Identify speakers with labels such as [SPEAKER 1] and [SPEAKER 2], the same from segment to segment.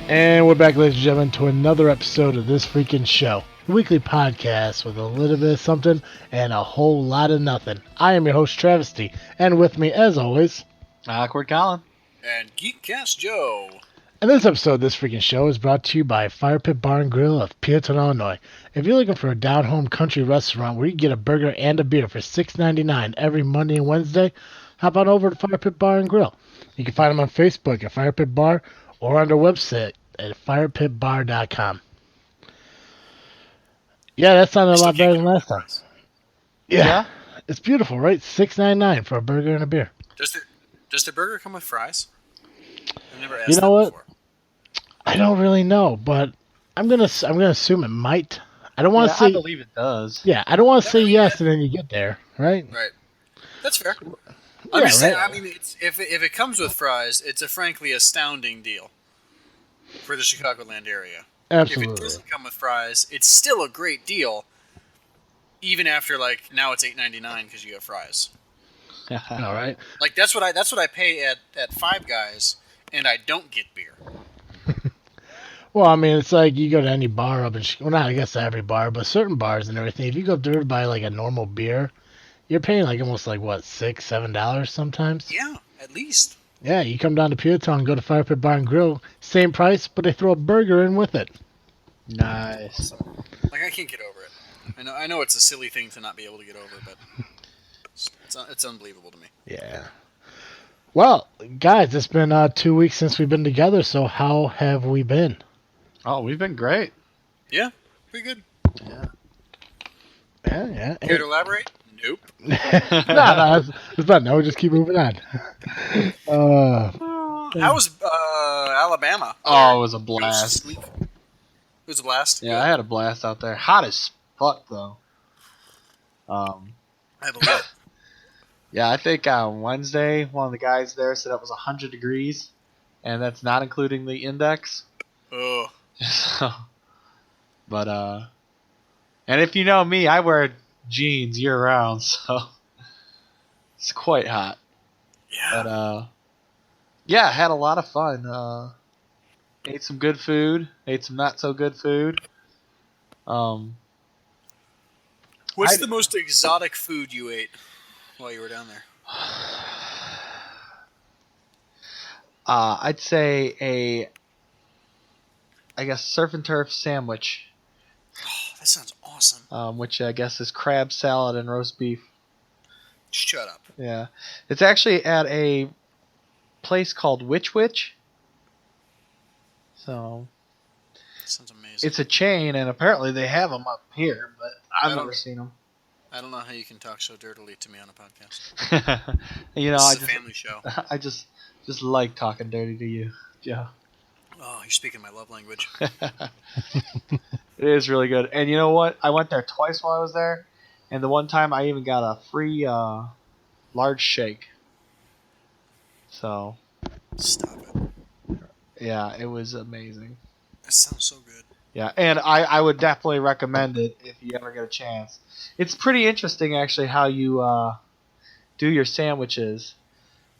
[SPEAKER 1] And we're back, ladies and gentlemen, to another episode of this freaking show. The weekly podcast with a little bit of something and a whole lot of nothing. I am your host, Travesty, and with me, as always,
[SPEAKER 2] Awkward Colin.
[SPEAKER 3] And Geek Cast Joe.
[SPEAKER 1] and this episode of this freaking show is brought to you by Fire Pit Bar and Grill of Peatone, Illinois. If you're looking for a down-home country restaurant where you can get a burger and a beer for $6.99 every Monday and Wednesday, hop on over to Fire Pit Bar and Grill. You can find them on Facebook at Fire Pit Bar or on their website at firepitbar.com. Yeah, that sounded a lot better than last time. Yeah. It's beautiful, right? $6.99 for a burger and a beer.
[SPEAKER 3] Does the burger come with fries? I've never asked
[SPEAKER 1] You know what?
[SPEAKER 3] before.
[SPEAKER 1] I don't really know, but I'm gonna assume it might. I don't want to say.
[SPEAKER 2] I believe it does.
[SPEAKER 1] Yeah, I don't want to say yes and then you get there, right?
[SPEAKER 3] Right. That's fair.
[SPEAKER 1] Yeah,
[SPEAKER 3] I'm just saying,
[SPEAKER 1] right.
[SPEAKER 3] I mean, if it comes with fries, it's a frankly astounding deal for the Chicagoland area. If
[SPEAKER 1] Absolutely.
[SPEAKER 3] it doesn't come with fries, it's still a great deal, even after, like, now it's $8.99 because you have fries.
[SPEAKER 1] All right.
[SPEAKER 3] Like, that's what I pay at Five Guys, and I don't get beer.
[SPEAKER 1] Well, I mean, it's like you go to any bar up in well, not I guess every bar, but certain bars and everything. If you go up there to buy like a normal beer, you're paying like almost like what $6-7 sometimes.
[SPEAKER 3] Yeah, at least.
[SPEAKER 1] Yeah, you come down to Peatone, go to Fire Pit Bar and Grill, same price, but they throw a burger in with it.
[SPEAKER 2] Nice.
[SPEAKER 3] Like, I can't get over it. I know it's a silly thing to not be able to get over, but it's unbelievable to me.
[SPEAKER 1] Yeah. Well, guys, it's been 2 weeks since we've been together, so how have we been?
[SPEAKER 2] Oh, we've been great.
[SPEAKER 3] Yeah, pretty good.
[SPEAKER 2] Yeah.
[SPEAKER 1] Yeah.
[SPEAKER 3] Care to elaborate? Nope.
[SPEAKER 1] no, it's not. No, just keep moving on.
[SPEAKER 3] How was Alabama?
[SPEAKER 2] Oh, it was a
[SPEAKER 3] It was
[SPEAKER 2] blast.
[SPEAKER 3] sleep. It was a blast.
[SPEAKER 2] Yeah, I had a blast out there. Hot as fuck, though.
[SPEAKER 3] I believe it.
[SPEAKER 2] Yeah, I think on Wednesday, one of the guys there said it was 100 degrees, and that's not including the index.
[SPEAKER 3] Oh,
[SPEAKER 2] So, but, and if you know me, I wear jeans year-round, so it's quite hot.
[SPEAKER 3] yeah.
[SPEAKER 2] But, yeah, had a lot of fun. Ate some good food. Ate some not so good food.
[SPEAKER 3] What's the most exotic food you ate while you were down there?
[SPEAKER 2] I'd say I guess surf and turf sandwich,
[SPEAKER 3] Oh, that sounds awesome.
[SPEAKER 2] which I guess is crab salad and roast beef.
[SPEAKER 3] Shut up.
[SPEAKER 2] Yeah, it's actually at a place called Witch. So
[SPEAKER 3] That sounds amazing.
[SPEAKER 2] it's a chain, and apparently they have them up here, but I've never seen them.
[SPEAKER 3] I don't know how you can talk so dirtily to me on a podcast.
[SPEAKER 2] You know,
[SPEAKER 3] This is a family show.
[SPEAKER 2] I just like talking dirty to you, Joe.
[SPEAKER 3] Oh, you're speaking my love language.
[SPEAKER 2] It is really good. And you know what? I went there twice while I was there, and the one time I even got a free large shake. So,
[SPEAKER 3] Stop it.
[SPEAKER 2] yeah, it was amazing.
[SPEAKER 3] That sounds so good.
[SPEAKER 2] Yeah, and I would definitely recommend it if you ever get a chance. It's pretty interesting, actually, how you do your sandwiches.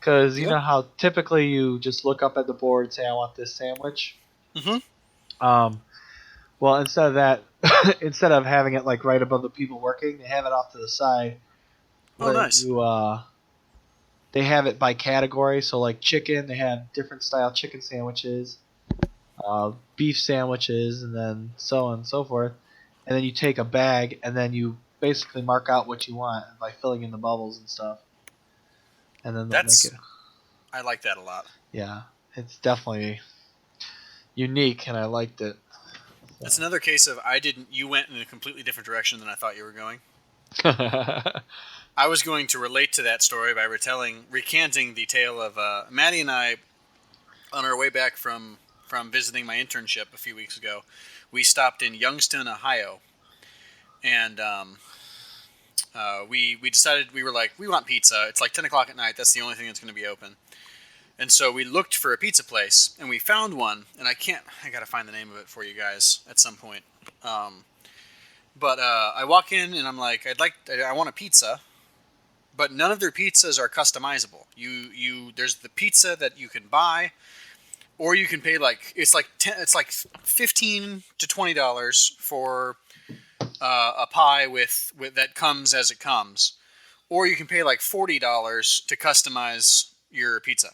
[SPEAKER 2] Because you know how typically you just look up at the board and say, I want this sandwich?
[SPEAKER 3] Mm-hmm.
[SPEAKER 2] Well, instead of that, instead of having it like right above the people working, they have it off to the side.
[SPEAKER 3] Oh, nice.
[SPEAKER 2] They have it by category. So like chicken, they have different style chicken sandwiches, beef sandwiches, and then so on and so forth. And then you take a bag and then you basically mark out what you want by filling in the bubbles and stuff. And then they'll make it.
[SPEAKER 3] I like that a lot.
[SPEAKER 2] Yeah, it's definitely unique, and I liked it.
[SPEAKER 3] It's another case of you went in a completely different direction than I thought you were going. I was going to relate to that story by recanting the tale of Maddie and I, on our way back from visiting my internship a few weeks ago. We stopped in Youngstown, Ohio, and we decided, we were like, we want pizza. It's like 10 o'clock at night. That's the only thing that's going to be open. And so we looked for a pizza place, and we found one. And I got to find the name of it for you guys at some point. But I walk in, and I'm like, I want a pizza. But none of their pizzas are customizable. There's the pizza that you can buy, or you can pay it's like $15 to $20 for a pie with that comes as it comes, or you can pay like $40 to customize your pizza.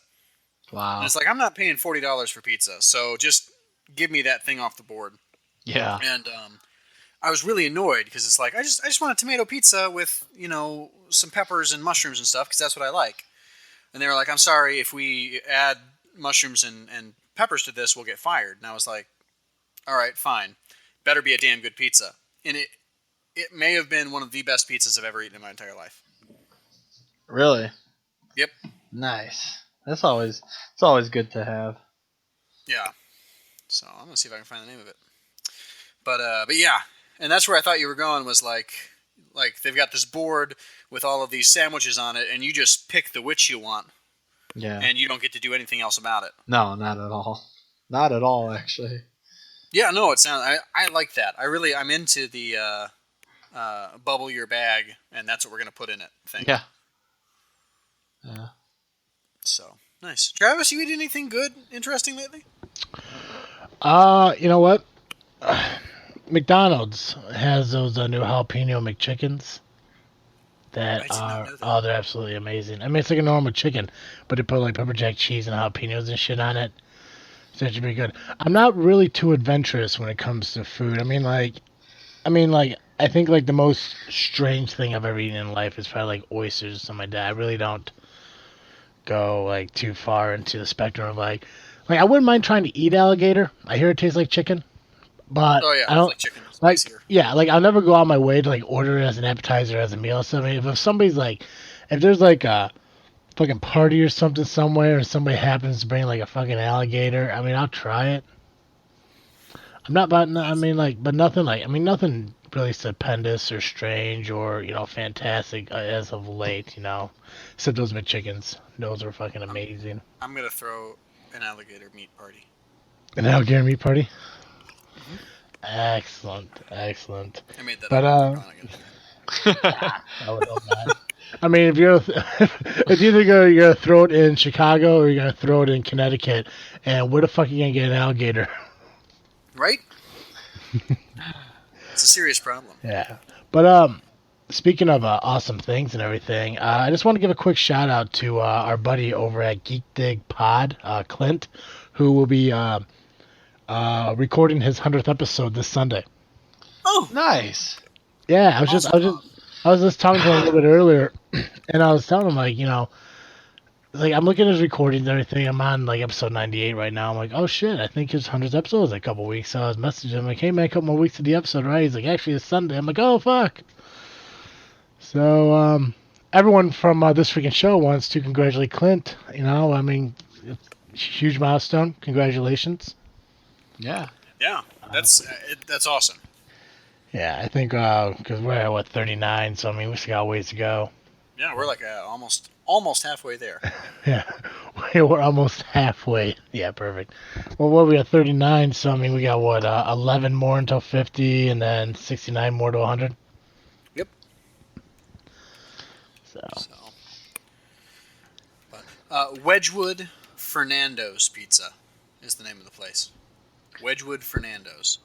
[SPEAKER 2] Wow.
[SPEAKER 3] And it's like, I'm not paying $40 for pizza, so just give me that thing off the board.
[SPEAKER 2] Yeah.
[SPEAKER 3] And I was really annoyed because it's like, I just want a tomato pizza with, some peppers and mushrooms and stuff because that's what I like. And they were like, I'm sorry, if we add mushrooms and peppers to this, we'll get fired. And I was like, all right, fine. Better be a damn good pizza. And it may have been one of the best pizzas I've ever eaten in my entire life.
[SPEAKER 2] Really?
[SPEAKER 3] Yep.
[SPEAKER 2] Nice. It's always good to have.
[SPEAKER 3] Yeah. So I'm gonna see if I can find the name of it. But yeah, and that's where I thought you were going, was like they've got this board with all of these sandwiches on it, and you just pick the which you want.
[SPEAKER 2] Yeah.
[SPEAKER 3] And you don't get to do anything else about it.
[SPEAKER 2] No, not at all. Not at all, actually.
[SPEAKER 3] Yeah, no, it sounds. I like that. I'm into the bubble your bag, and that's what we're gonna put in it thing.
[SPEAKER 2] Yeah. Yeah.
[SPEAKER 3] So nice, Travis. You eat anything good, interesting lately?
[SPEAKER 1] You know what? McDonald's has those new jalapeno McChickens that
[SPEAKER 3] I did not
[SPEAKER 1] are
[SPEAKER 3] know that.
[SPEAKER 1] they're absolutely amazing. I mean, it's like a normal chicken, but they put like pepper jack cheese and jalapenos and shit on it. So it should be good. I'm not really too adventurous when it comes to food. I mean, I think like the most strange thing I've ever eaten in life is probably like oysters or something like that. I really don't go like too far into the spectrum of like I wouldn't mind trying to eat alligator. I hear it tastes like chicken, but
[SPEAKER 3] Oh yeah,
[SPEAKER 1] I
[SPEAKER 3] it's
[SPEAKER 1] don't
[SPEAKER 3] like chicken. It's
[SPEAKER 1] like.
[SPEAKER 3] spicier.
[SPEAKER 1] Yeah, like I'll never go out my way to like order it as an appetizer or as a meal or something. If somebody's like, if there's like a fucking party or something somewhere, and somebody happens to bring like a fucking alligator, I mean, I'll try it. I'm not, but I mean, but nothing nothing really stupendous or strange or fantastic as of late. Except those McChickens. Those are fucking amazing.
[SPEAKER 3] I'm gonna throw an alligator meat party.
[SPEAKER 1] An alligator meat party.
[SPEAKER 3] Mm-hmm.
[SPEAKER 1] Excellent, excellent.
[SPEAKER 3] I made that
[SPEAKER 1] But
[SPEAKER 3] up. You're gonna
[SPEAKER 1] I would hope not. I mean, if you're it's either you're gonna throw it in Chicago or you're gonna throw it in Connecticut, and where the fuck are you gonna get an alligator?
[SPEAKER 3] Right? It's a serious problem.
[SPEAKER 1] Yeah. But speaking of awesome things and everything, I just want to give a quick shout out to our buddy over at Geek Dig Pod, Clint, who will be recording his 100th episode this Sunday.
[SPEAKER 2] Oh, nice.
[SPEAKER 1] Yeah, I was just talking to him a little bit earlier, and I was telling him like I'm looking at his recordings and everything. I'm on like episode 98 right now. I'm like, oh shit, I think his 100th episode is in a couple weeks. So I was messaging him like, hey man, a couple more weeks to the episode, right? He's like, actually it's Sunday. I'm like, oh fuck. So everyone from this freaking show wants to congratulate Clint. I mean, it's a huge milestone. Congratulations.
[SPEAKER 2] Yeah.
[SPEAKER 3] Yeah, that's awesome.
[SPEAKER 1] Yeah, I think because we're at 39, so I mean we still got a ways to go.
[SPEAKER 3] Yeah, we're like almost halfway there.
[SPEAKER 1] Yeah, we're almost halfway. Yeah, perfect. Well, what we at 39, so I mean we got 11 more until 50, and then 69 more to 100.
[SPEAKER 3] Yep.
[SPEAKER 1] So.
[SPEAKER 3] But Wedgwood Fernando's Pizza is the name of the place. Wedgwood Fernando's.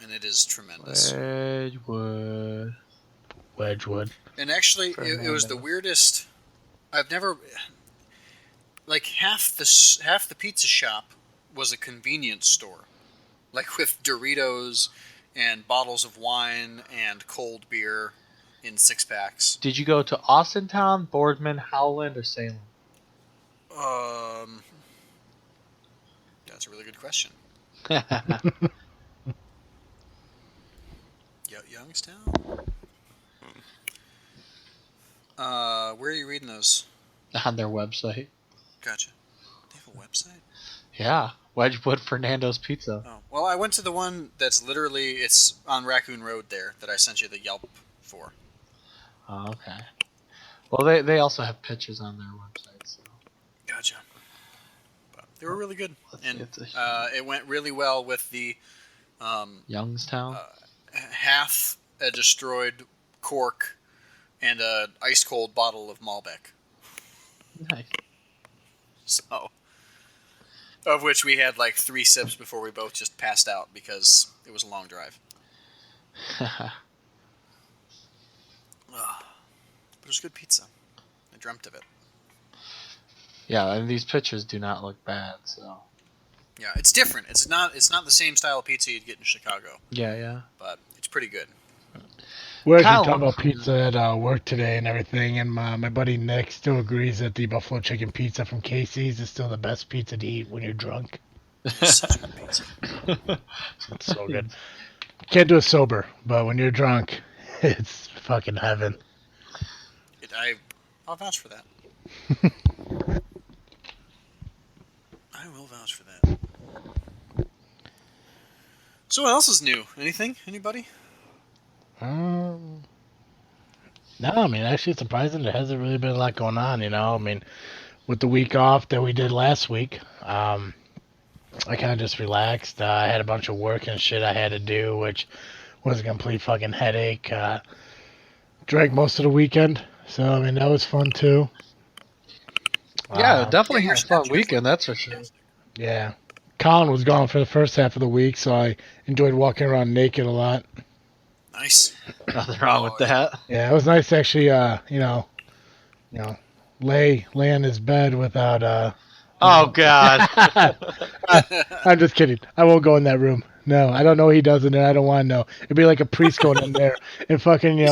[SPEAKER 3] And it is tremendous.
[SPEAKER 2] Wedgwood.
[SPEAKER 3] And actually, it was the weirdest. I've never like half the pizza shop was a convenience store, like with Doritos and bottles of wine and cold beer in 6-packs.
[SPEAKER 2] Did you go to Austintown, Boardman, Howland, or Salem?
[SPEAKER 3] That's a really good question. Youngstown? Where are you reading those?
[SPEAKER 2] On their website.
[SPEAKER 3] Gotcha. They have a website?
[SPEAKER 2] Yeah. Wedgwood Fernando's Pizza.
[SPEAKER 3] Oh. Well, I went to the one that's literally, it's on Raccoon Road there that I sent you the Yelp for.
[SPEAKER 2] Oh, okay. Well, they also have pictures on their website. So.
[SPEAKER 3] Gotcha. But they were really good. And it went really well with the
[SPEAKER 2] Youngstown?
[SPEAKER 3] half a destroyed cork and a ice cold bottle of Malbec.
[SPEAKER 2] Nice.
[SPEAKER 3] So Of which we had like 3 sips before we both just passed out because it was a long drive. But it was good pizza. I dreamt of it.
[SPEAKER 2] Yeah, and these pictures do not look bad. So.
[SPEAKER 3] Yeah, it's different. It's not the same style of pizza you'd get in Chicago.
[SPEAKER 2] Yeah.
[SPEAKER 3] But it's pretty good.
[SPEAKER 1] We're actually talking about pizza at work today and everything, and my buddy Nick still agrees that the buffalo chicken pizza from Casey's is still the best pizza to eat when you're drunk.
[SPEAKER 3] It's such good pizza.
[SPEAKER 1] It's so good. Can't do it sober, but when you're drunk, it's fucking heaven.
[SPEAKER 3] I'll vouch for that. I will vouch for that. So what else is new? Anything? Anybody?
[SPEAKER 1] No, I mean, actually, it's surprising. There hasn't really been a lot going on, you know. I mean, with the week off that we did last week, I kind of just relaxed. I had a bunch of work and shit I had to do, which was a complete fucking headache. Drank most of the weekend, so, I mean, that was fun, too.
[SPEAKER 2] Yeah, definitely was a fun weekend, that's for sure.
[SPEAKER 1] Yeah. Colin was gone for the first half of the week, so I enjoyed walking around naked a lot.
[SPEAKER 3] Nice.
[SPEAKER 2] Nothing wrong with that.
[SPEAKER 1] Yeah, it was nice to actually, lay in his bed without.
[SPEAKER 2] Oh God!
[SPEAKER 1] I'm just kidding. I won't go in that room. No, I don't know what he does in there. I don't want to know. It'd be like a priest going in there and fucking,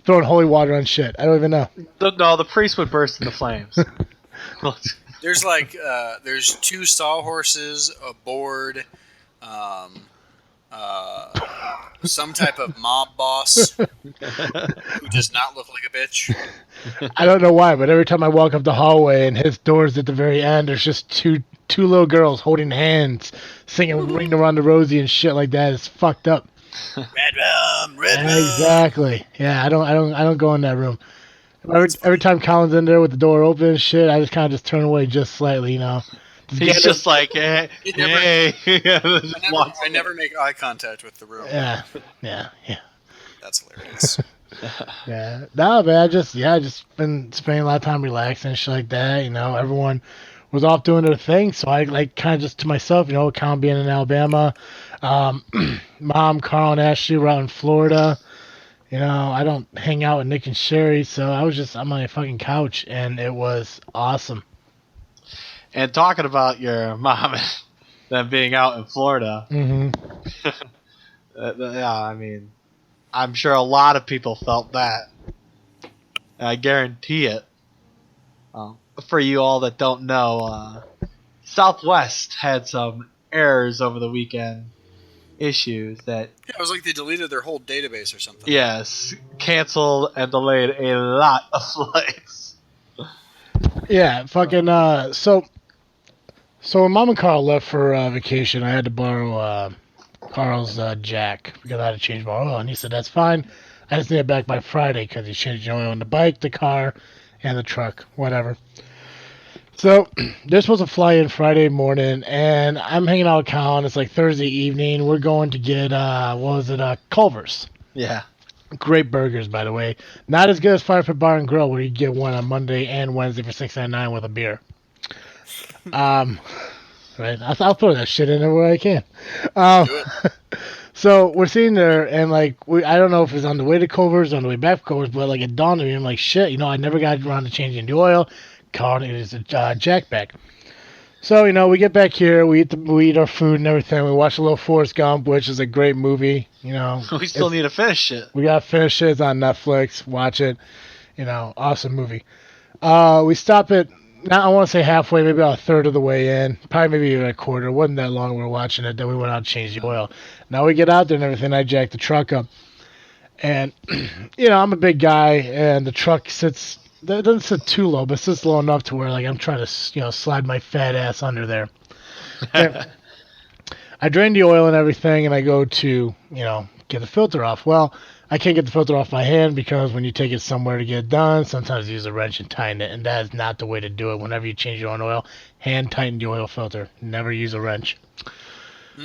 [SPEAKER 1] throwing holy water on shit. I don't even know.
[SPEAKER 2] No, the priest would burst into flames.
[SPEAKER 3] There's there's 2 sawhorses, a board, some type of mob boss who does not look like a bitch.
[SPEAKER 1] I don't know why, but every time I walk up the hallway and his door's at the very end, there's just two little girls holding hands, singing "Ring Around the Rosie" and shit like that. It's fucked up.
[SPEAKER 3] Red rum.
[SPEAKER 1] Exactly. Yeah, I don't go in that room. Every time Colin's in there with the door open and shit, I just kind of just turn away just slightly, you know.
[SPEAKER 2] He's just like, hey.
[SPEAKER 3] I never make eye contact with the room.
[SPEAKER 1] Yeah.
[SPEAKER 3] That's hilarious.
[SPEAKER 1] Yeah. No, man, I just been spending a lot of time relaxing and shit like that, you know. Everyone was off doing their thing, so I kind of just to myself, you know, Colin being in Alabama, Mom, Carl, and Ashley were out in Florida. You know, I don't hang out with Nick and Sherry, so I'm on my fucking couch, and it was awesome.
[SPEAKER 2] And talking about your mom and them being out in Florida, yeah, I mean, I'm sure a lot of people felt that. I guarantee it. For you all that don't know, Southwest had some errors over the weekend. Issues that
[SPEAKER 3] it was like they deleted their whole database or something.
[SPEAKER 2] Yes, canceled and delayed a lot of flights.
[SPEAKER 1] Yeah, fucking so when Mom and Carl left for vacation, I had to borrow Carl's jack because I had to change my oil, and he said that's fine. I just need it back by Friday because he's changing oil on the bike, the car, and the truck, whatever. So they're supposed to fly in Friday morning, and I'm hanging out with Colin. It's like Thursday evening. We're going to get Culver's.
[SPEAKER 2] Yeah.
[SPEAKER 1] Great burgers, by the way. Not as good as Fire Pit Bar and Grill, where you get one on Monday and Wednesday for $6.99 with a beer. Right? I'll throw that shit in there where I can. So we're sitting there, and I don't know if it's on the way to Culver's, on the way back to Culver's, but it dawned on me. I'm like, shit, I never got around to changing the oil. Colin is a jack back. So, we get back here, we eat our food and everything. We watch a little Forrest Gump, which is a great movie.
[SPEAKER 2] We still need to finish it.
[SPEAKER 1] We got to finish it. It's on Netflix. Watch it. Awesome movie. We stop at, I want to say halfway, maybe about a third of the way in. Probably maybe even a quarter. It wasn't that long we were watching it. Then we went out and changed the oil. Now we get out there and everything. I jack the truck up. And, I'm a big guy, and the truck sits... It doesn't sit too low, but it sits low enough to where I'm trying to slide my fat ass under there. I drain the oil and everything, and I go to get the filter off. Well, I can't get the filter off by hand because when you take it somewhere to get it done, sometimes you use a wrench and tighten it, and that is not the way to do it. Whenever you change your own oil, hand tighten the oil filter. Never use a wrench.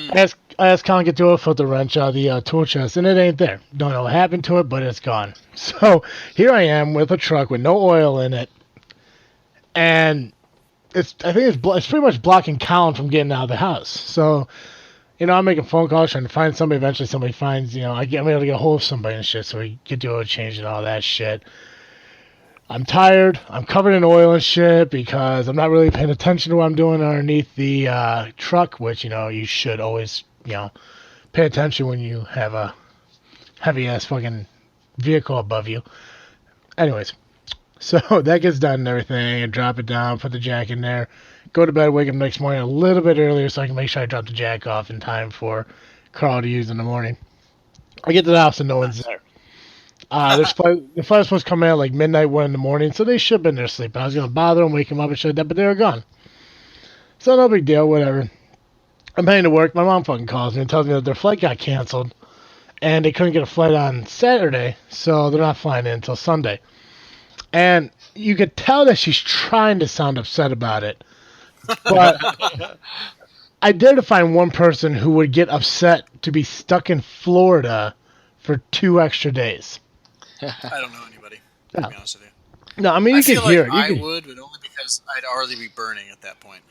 [SPEAKER 1] I asked Colin to get the oil filter wrench out of the tool chest, and it ain't there. Don't know what happened to it, but it's gone. So here I am with a truck with no oil in it, and I think it's pretty much blocking Colin from getting out of the house. So, I'm making phone calls trying to find somebody. Eventually, somebody finds, I'm able to get a hold of somebody and shit. So we get the oil change and all that shit. I'm tired. I'm covered in oil and shit because I'm not really paying attention to what I'm doing underneath the truck, which, you should always, pay attention when you have a heavy ass fucking vehicle above you. Anyways, so that gets done and everything. I drop it down, put the jack in there, go to bed, wake up next morning a little bit earlier so I can make sure I drop the jack off in time for Carl to use in the morning. I get to the house and no one's there. The flight was supposed to come in at like midnight, 1 in the morning, so they should have been there sleeping. I was going to bother them, wake them up and shit like that, but they were gone. So no big deal, whatever. I'm heading to work. My mom fucking calls me and tells me that their flight got canceled and they couldn't get a flight on Saturday, so they're not flying in until Sunday. And you could tell that she's trying to sound upset about it. But I dare to find one person who would get upset to be stuck in Florida for 2 extra days.
[SPEAKER 3] I don't know anybody, to be honest with you.
[SPEAKER 1] No, I mean,
[SPEAKER 3] I
[SPEAKER 1] you
[SPEAKER 3] feel
[SPEAKER 1] can hear
[SPEAKER 3] like
[SPEAKER 1] it.
[SPEAKER 3] I would, but only because I'd already be burning at that point.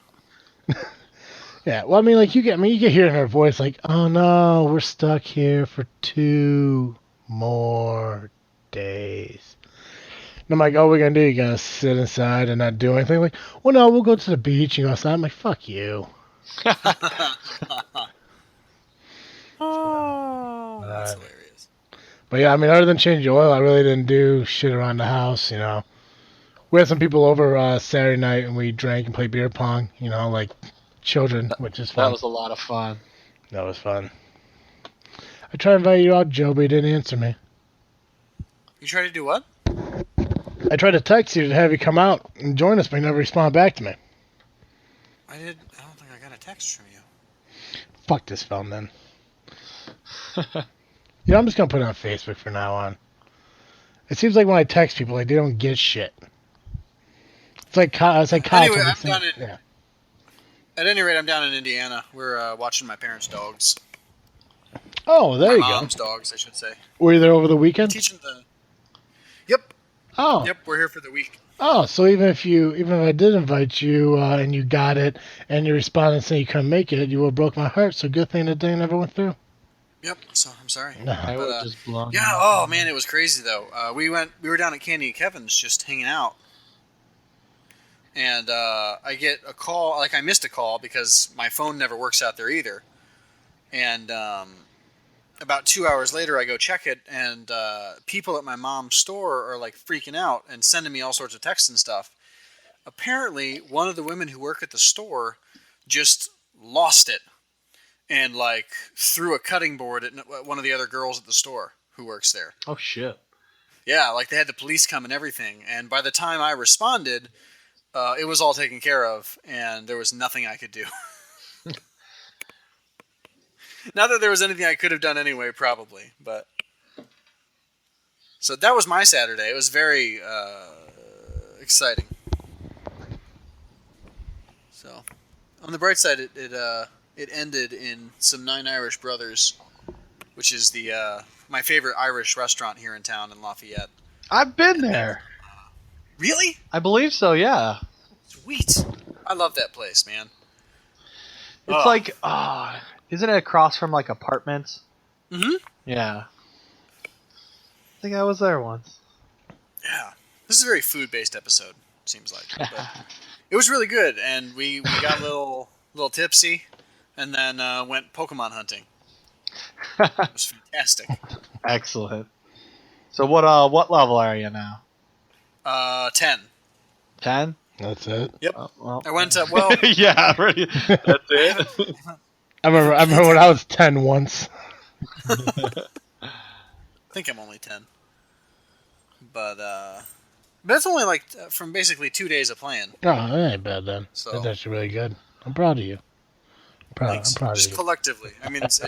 [SPEAKER 1] Yeah, well, I mean, like, you can hear in her voice, like, oh no, we're stuck here for 2 more days. And I'm like, oh, we're going to do? You're going to sit inside and not do anything? Like, well, no, we'll go to the beach and go outside. I'm like, fuck you.
[SPEAKER 3] Oh, that's hilarious.
[SPEAKER 1] But yeah, I mean, other than change oil, I really didn't do shit around the house, We had some people over Saturday night and we drank and played beer pong, like children, which is fun.
[SPEAKER 2] That was a lot of fun.
[SPEAKER 1] That was fun. I tried to invite you out, Joe, but you didn't answer me.
[SPEAKER 3] You tried to do what?
[SPEAKER 1] I tried to text you to have you come out and join us, but you never responded back to me.
[SPEAKER 3] I don't think I got a text from you.
[SPEAKER 1] Fuck this phone, then. I'm just gonna put it on Facebook from now on. It seems like when I text people, like they don't get shit. It's like college.
[SPEAKER 3] Anyway, I'm down in. Yeah. At any rate, I'm down in Indiana. We're watching my parents' dogs.
[SPEAKER 1] Oh, there you go.
[SPEAKER 3] My mom's dogs, I should say.
[SPEAKER 1] Were you there over the weekend?
[SPEAKER 3] Teaching the. Yep.
[SPEAKER 1] Oh.
[SPEAKER 3] Yep, we're here for the week.
[SPEAKER 1] Oh, so even if I did invite you and you got it and you responded saying you couldn't make it, you would have broke my heart. So good thing the day never went through.
[SPEAKER 3] Yep. So I'm sorry.
[SPEAKER 1] No.
[SPEAKER 2] I would have just blown.
[SPEAKER 3] Yeah. Oh man, it was crazy though. We were down at Candy and Kevin's just hanging out, and I get a call. Like I missed a call because my phone never works out there either. And about 2 hours later, I go check it, and people at my mom's store are like freaking out and sending me all sorts of texts and stuff. Apparently, one of the women who work at the store just lost it. And like threw a cutting board at one of the other girls at the store who works there.
[SPEAKER 2] Oh shit!
[SPEAKER 3] Yeah, like they had the police come and everything. And by the time I responded, it was all taken care of, and there was nothing I could do. Not that there was anything I could have done anyway, probably, but so that was my Saturday. It was very exciting. So on the bright side, it ended in some 9 Irish Brothers, which is the my favorite Irish restaurant here in town in Lafayette.
[SPEAKER 2] I've been there.
[SPEAKER 3] Really?
[SPEAKER 2] I believe so. Yeah.
[SPEAKER 3] Sweet. I love that place, man.
[SPEAKER 2] It's like, isn't it across from like apartments?
[SPEAKER 3] Mm-hmm.
[SPEAKER 2] Yeah. I think I was there once.
[SPEAKER 3] Yeah. This is a very food-based episode, seems like. But it was really good, and we got a little tipsy, and then went Pokemon hunting. It was fantastic.
[SPEAKER 2] Excellent. So what level are you now?
[SPEAKER 3] 10.
[SPEAKER 2] 10?
[SPEAKER 1] That's it.
[SPEAKER 3] Yep.
[SPEAKER 2] Well.
[SPEAKER 3] I went well.
[SPEAKER 2] Yeah, right. That's it.
[SPEAKER 1] I remember when I was 10 once.
[SPEAKER 3] I think I'm only 10. But that's only like from basically 2 days of playing.
[SPEAKER 1] Oh, that ain't bad then.
[SPEAKER 3] So,
[SPEAKER 1] That's actually really good. I'm proud of you. I'm proud of
[SPEAKER 3] just
[SPEAKER 1] you.
[SPEAKER 3] collectively. I mean, it's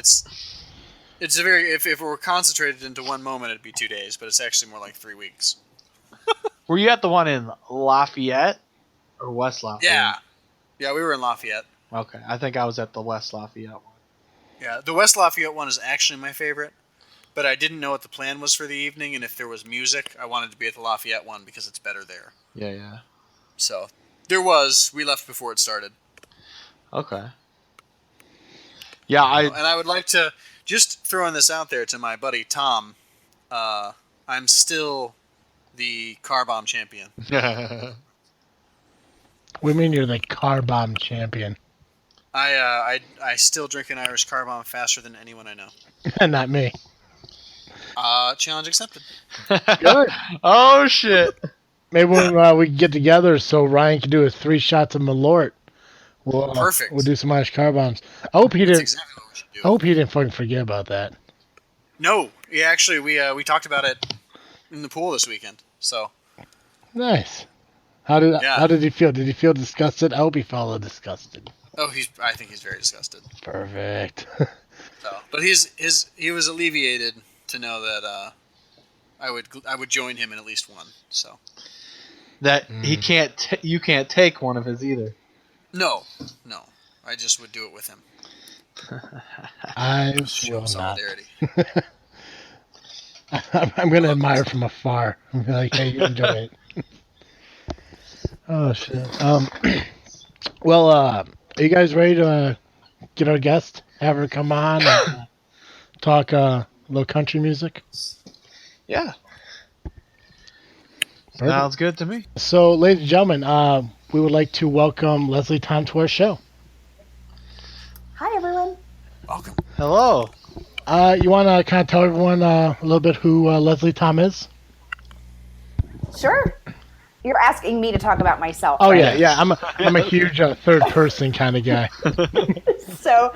[SPEAKER 3] a very if it were concentrated into one moment, it'd be 2 days, but it's actually more like 3 weeks.
[SPEAKER 2] Were you at the one in Lafayette or West Lafayette?
[SPEAKER 3] Yeah, we were in Lafayette.
[SPEAKER 2] Okay, I think I was at the West Lafayette one.
[SPEAKER 3] Yeah, the West Lafayette one is actually my favorite, but I didn't know what the plan was for the evening, and if there was music, I wanted to be at the Lafayette one because it's better there.
[SPEAKER 2] Yeah.
[SPEAKER 3] So There was. We left before it started.
[SPEAKER 2] Okay. Yeah,
[SPEAKER 3] And I would like to just throwing this out there to my buddy Tom. I'm still the car bomb champion.
[SPEAKER 1] We mean you're the car bomb champion.
[SPEAKER 3] I still drink an Irish car bomb faster than anyone I know.
[SPEAKER 1] Not me.
[SPEAKER 3] Challenge accepted.
[SPEAKER 1] Good.
[SPEAKER 2] Oh shit.
[SPEAKER 1] Maybe when we get together so Ryan can do his 3 shots of Malort.
[SPEAKER 3] Perfect.
[SPEAKER 1] We'll do some Irish car bombs. I hope he
[SPEAKER 3] That's
[SPEAKER 1] didn't.
[SPEAKER 3] exactly what we should do.
[SPEAKER 1] I hope he didn't fucking forget about that.
[SPEAKER 3] No, yeah, actually, we talked about it in the pool this weekend. So
[SPEAKER 1] Nice. How did he feel? Did he feel disgusted? I hope he felt disgusted.
[SPEAKER 3] oh, I think he's very disgusted.
[SPEAKER 1] Perfect.
[SPEAKER 3] So, but he was alleviated to know that I would join him in at least one. So
[SPEAKER 2] That he can't. You can't take one of his either.
[SPEAKER 3] no, I just would do it with him.
[SPEAKER 1] I
[SPEAKER 3] Show
[SPEAKER 1] will not.
[SPEAKER 3] solidarity.
[SPEAKER 1] I'm going to admire from afar. I'm like, hey, you enjoy it. Oh, shit. Well, are you guys ready to get our guest? Have her come on and talk a little country music?
[SPEAKER 2] Yeah.
[SPEAKER 1] Perfect.
[SPEAKER 2] Sounds good to me.
[SPEAKER 1] So, ladies and gentlemen, we would like to welcome Leslie Tom to our show.
[SPEAKER 4] Hi, everyone.
[SPEAKER 3] Welcome.
[SPEAKER 2] Hello.
[SPEAKER 1] You want to kind of tell everyone a little bit who Leslie Tom is?
[SPEAKER 4] Sure. You're asking me to talk about myself.
[SPEAKER 1] Oh,
[SPEAKER 4] right?
[SPEAKER 1] yeah. I'm a huge third person kind of guy.
[SPEAKER 4] So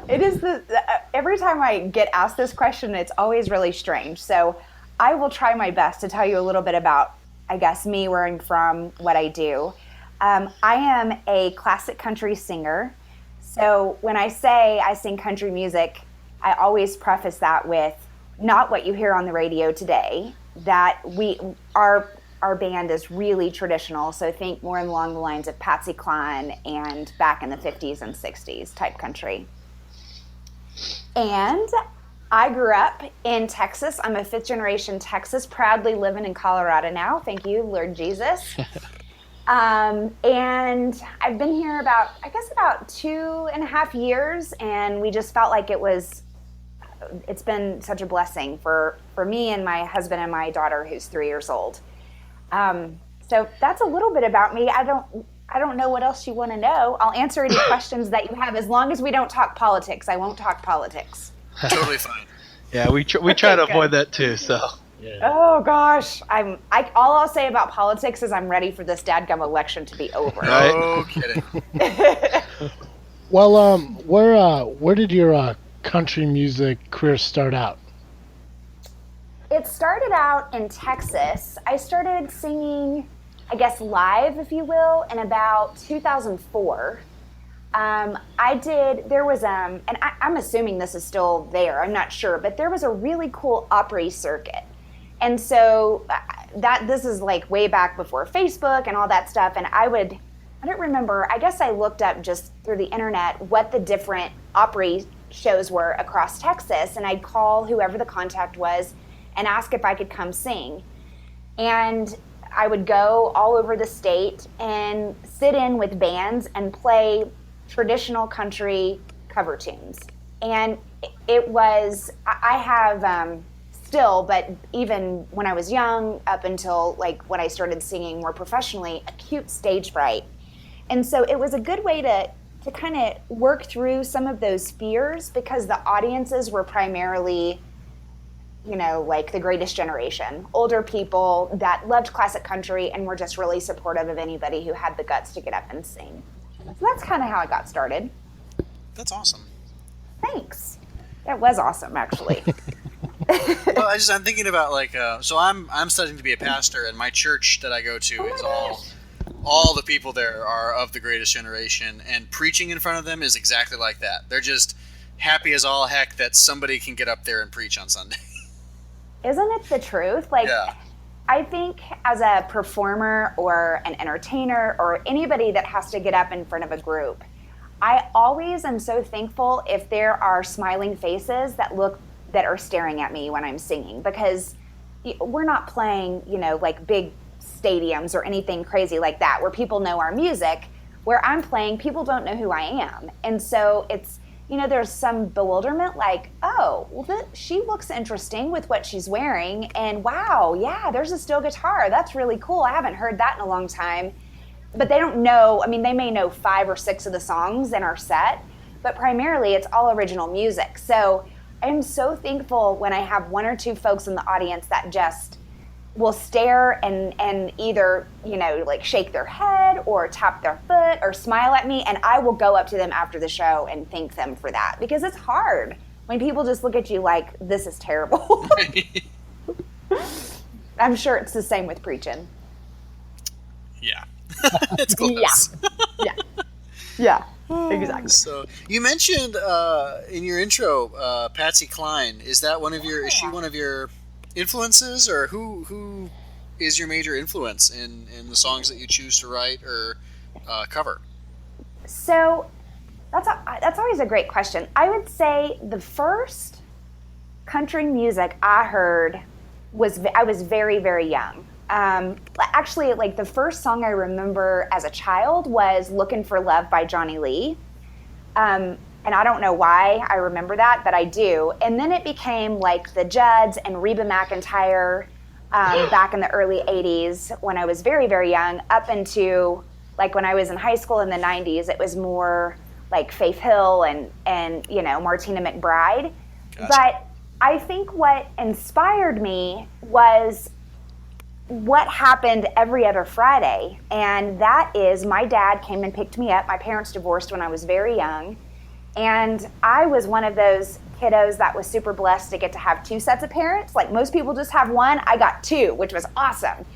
[SPEAKER 4] it is every time I get asked this question, it's always really strange. So I will try my best to tell you a little bit about, I guess, me, where I'm from, what I do. I am a classic country singer. So when I say I sing country music, I always preface that with not what you hear on the radio today, that our band is really traditional, so think more along the lines of Patsy Cline and back in the 50s and 60s type country. And I grew up in Texas. I'm a 5th generation Texas, proudly living in Colorado now. Thank you, Lord Jesus. And I've been here about 2.5 years, and we just felt like it's been such a blessing for me and my husband and my daughter, who's 3 years old. So that's a little bit about me. I don't know what else you want to know. I'll answer any questions that you have, as long as we don't talk politics. I won't talk politics.
[SPEAKER 3] Totally fine.
[SPEAKER 2] Yeah, we try to avoid that too. So.
[SPEAKER 1] Yeah.
[SPEAKER 4] Oh gosh, all I'll say about politics is I'm ready for this dadgum election to be over.
[SPEAKER 2] Right.
[SPEAKER 3] No kidding.
[SPEAKER 1] Well, where did your country music career start out?
[SPEAKER 4] It started out in Texas. I started singing, I guess, live, if you will, in about 2004. And I'm assuming this is still there, I'm not sure, but there was a really cool Opry circuit. And so this is like way back before Facebook and all that stuff, and I don't remember, I guess I looked up just through the internet what the different Opry shows were across Texas, and I'd call whoever the contact was and ask if I could come sing. And I would go all over the state and sit in with bands and play traditional country cover tunes. And it was, I have still, but even when I was young, up until like when I started singing more professionally, acute stage fright. And so it was a good way to kind of work through some of those fears, because the audiences were primarily, like the greatest generation, older people that loved classic country and were just really supportive of anybody who had the guts to get up and sing. So that's kind of how I got started.
[SPEAKER 3] That's awesome.
[SPEAKER 4] Thanks. That was awesome, actually.
[SPEAKER 3] Well, I'm thinking about so I'm studying to be a pastor, and my church that I go to is all the people there are of the greatest generation, and preaching in front of them is exactly like that. They're just happy as all heck that somebody can get up there and preach on Sunday.
[SPEAKER 4] Isn't it the truth?
[SPEAKER 3] Yeah.
[SPEAKER 4] I think as a performer or an entertainer or anybody that has to get up in front of a group, I always am so thankful if there are smiling faces that are staring at me when I'm singing, because we're not playing, like big stadiums or anything crazy like that where people know our music. Where I'm playing, people don't know who I am. And so it's, there's some bewilderment like, oh, well, she looks interesting with what she's wearing. And wow, yeah, there's a steel guitar. That's really cool. I haven't heard that in a long time. But they don't know, they may know 5 or 6 of the songs in our set, but primarily it's all original music. So I'm so thankful when I have 1 or 2 folks in the audience that just will stare and either, like shake their head or tap their foot or smile at me. And I will go up to them after the show and thank them for that, because it's hard when people just look at you like, this is terrible. I'm sure it's the same with preaching.
[SPEAKER 3] Yeah. It's close.
[SPEAKER 4] Yeah, exactly.
[SPEAKER 3] So you mentioned in your intro, Patsy Cline. Is that is she one of your influences, or who is your major influence in the songs that you choose to write or cover?
[SPEAKER 4] So that's always a great question. I would say the first country music I heard I was very, very young. Actually, like the first song I remember as a child was "Looking for Love" by Johnny Lee. And I don't know why I remember that, but I do. And then it became like the Judds and Reba McEntire back in the early 80s when I was very, very young, up into like when I was in high school in the 90s. It was more like Faith Hill and Martina McBride. Gotcha. But I think what inspired me was what happened every other Friday. And that is, my dad came and picked me up. My parents divorced when I was very young. And I was one of those kiddos that was super blessed to get to have 2 sets of parents. Like most people just have 1. I got 2, which was awesome.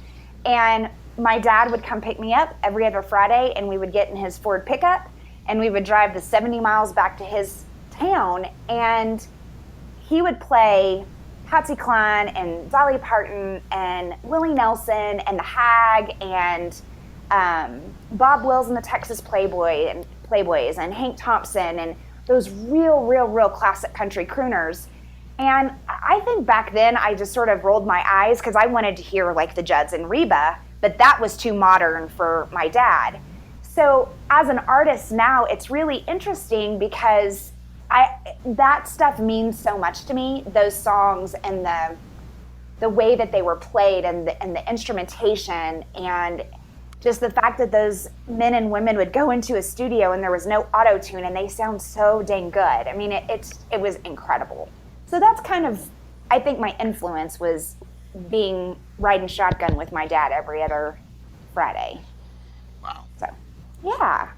[SPEAKER 4] And my dad would come pick me up every other Friday, and we would get in his Ford pickup, and we would drive the 70 miles back to his town, and he would play Patsy Cline and Dolly Parton and Willie Nelson and the Hag and Bob Wills and the Texas Playboys and Hank Thompson and those real classic country crooners. And I think back then I just sort of rolled my eyes because I wanted to hear like the Judds and Reba, but that was too modern for my dad. So as an artist now, it's really interesting because that stuff means so much to me, those songs and the way that they were played and the instrumentation, and just the fact that those men and women would go into a studio and there was no auto-tune and they sound so dang good. I mean, it was incredible. So that's kind of, I think my influence was riding shotgun with my dad every other Friday.
[SPEAKER 3] Wow.
[SPEAKER 4] So, yeah.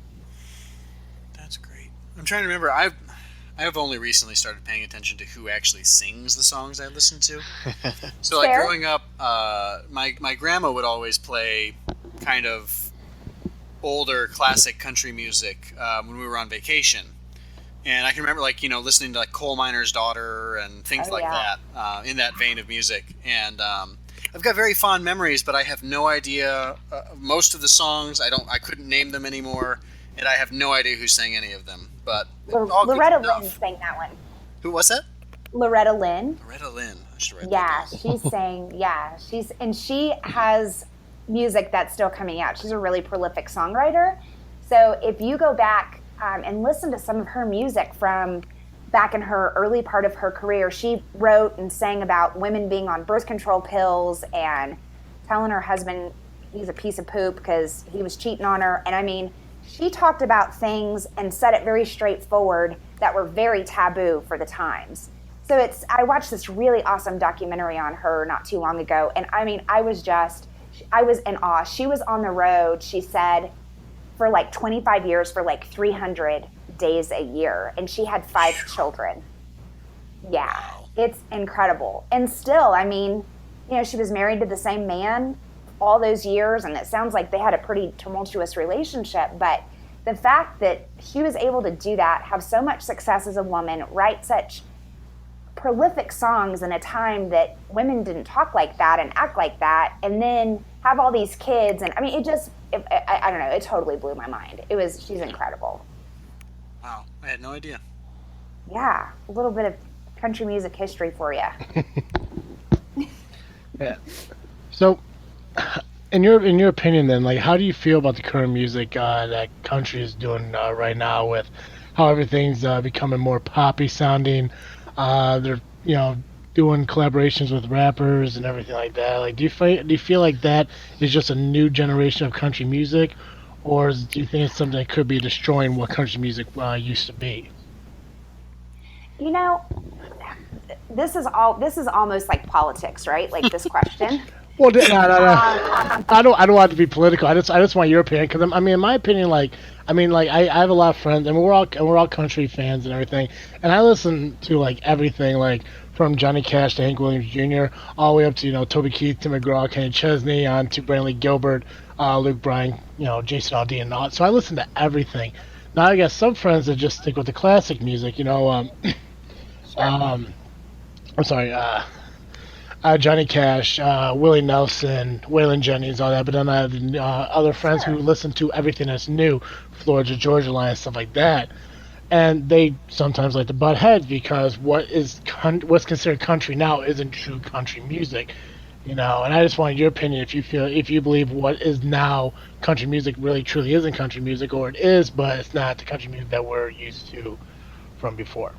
[SPEAKER 3] That's great. I'm trying to remember. I've only recently started paying attention to who actually sings the songs I listen to. So, like, growing up, my grandma would always play kind of older classic country music when we were on vacation. And I can remember, like, listening to, like, Coal Miner's Daughter and things that, in that vein of music. And I've got very fond memories, but I have no idea most of the songs. I couldn't name them anymore, and I have no idea who sang any of them. But
[SPEAKER 4] Loretta Lynn sang that one.
[SPEAKER 3] Who was that?
[SPEAKER 4] Loretta Lynn.
[SPEAKER 3] Loretta Lynn. I should write
[SPEAKER 4] that down.
[SPEAKER 3] She
[SPEAKER 4] sang. Yeah, she has music that's still coming out. She's a really prolific songwriter. So if you go back and listen to some of her music from back in her early part of her career, she wrote and sang about women being on birth control pills and telling her husband he's a piece of poop because he was cheating on her. And I mean, she talked about things and said it very straightforward that were very taboo for the times. So I watched this really awesome documentary on her not too long ago. And I mean, I was in awe. She was on the road, she said, for like 25 years, for like 300 days a year. And she had 5 children. Yeah, wow. It's incredible. And still, I mean, she was married to the same man all those years, and it sounds like they had a pretty tumultuous relationship. But the fact that she was able to do that, have so much success as a woman, write such prolific songs in a time that women didn't talk like that and act like that, and then have all these kids, and I mean, I don't know, it totally blew my mind. She's incredible.
[SPEAKER 3] Wow, I had no idea.
[SPEAKER 4] Yeah, a little bit of country music history for you.
[SPEAKER 1] Yeah. So, in your opinion, then, like, how do you feel about the current music that country is doing right now, with how everything's becoming more poppy sounding? They're doing collaborations with rappers and everything like that. Like, do you feel like that is just a new generation of country music, or do you think it's something that could be destroying what country music used to be?
[SPEAKER 4] You know, this is almost like politics, right? Like this question.
[SPEAKER 1] Well, no, no, no.
[SPEAKER 4] Um,
[SPEAKER 1] I don't want it to be political. I just want your opinion, because I mean, in my opinion, like I have a lot of friends, and we're all country fans and everything, and I listen to like everything, like from Johnny Cash to Hank Williams Jr., all the way up to Toby Keith, Tim McGraw, Kenny Chesney, on to Brantley Gilbert, Luke Bryan, Jason Aldean, and all. So I listen to everything. Now I got some friends that just stick with the classic music.
[SPEAKER 4] sure.
[SPEAKER 1] Um, I'm sorry. Johnny Cash, Willie Nelson, Waylon Jennings, all that. But then I have other friends who
[SPEAKER 4] Sure.
[SPEAKER 1] listen to everything that's new, Florida Georgia Line, stuff like that. And they sometimes like to butt heads, because what's considered country now isn't true country music. And I just wanted your opinion, if you believe what is now country music really truly isn't country music, or it is, but it's not the country music that we're used to from before.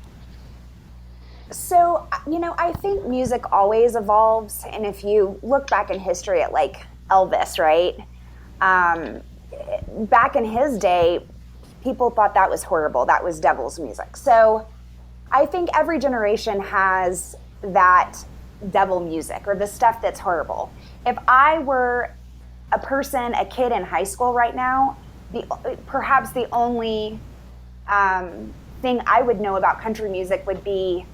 [SPEAKER 4] So, I think music always evolves. And if you look back in history at like Elvis, right? Um, Back in his day, people thought that was horrible. That was devil's music. So I think every generation has that devil music or the stuff that's horrible. If I were a kid in high school right now, perhaps the only thing I would know about country music would be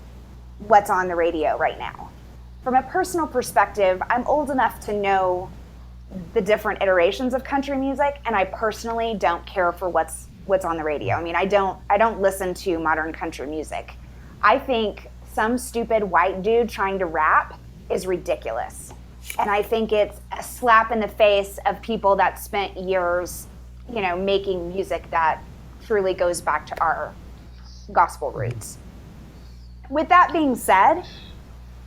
[SPEAKER 4] what's on the radio right now. From a personal perspective, I'm old enough to know the different iterations of country music, and I personally don't care for what's on the radio. I mean, I don't listen to modern country music. I think some stupid white dude trying to rap is ridiculous. And I think it's a slap in the face of people that spent years, making music that truly goes back to our gospel roots. With that being said,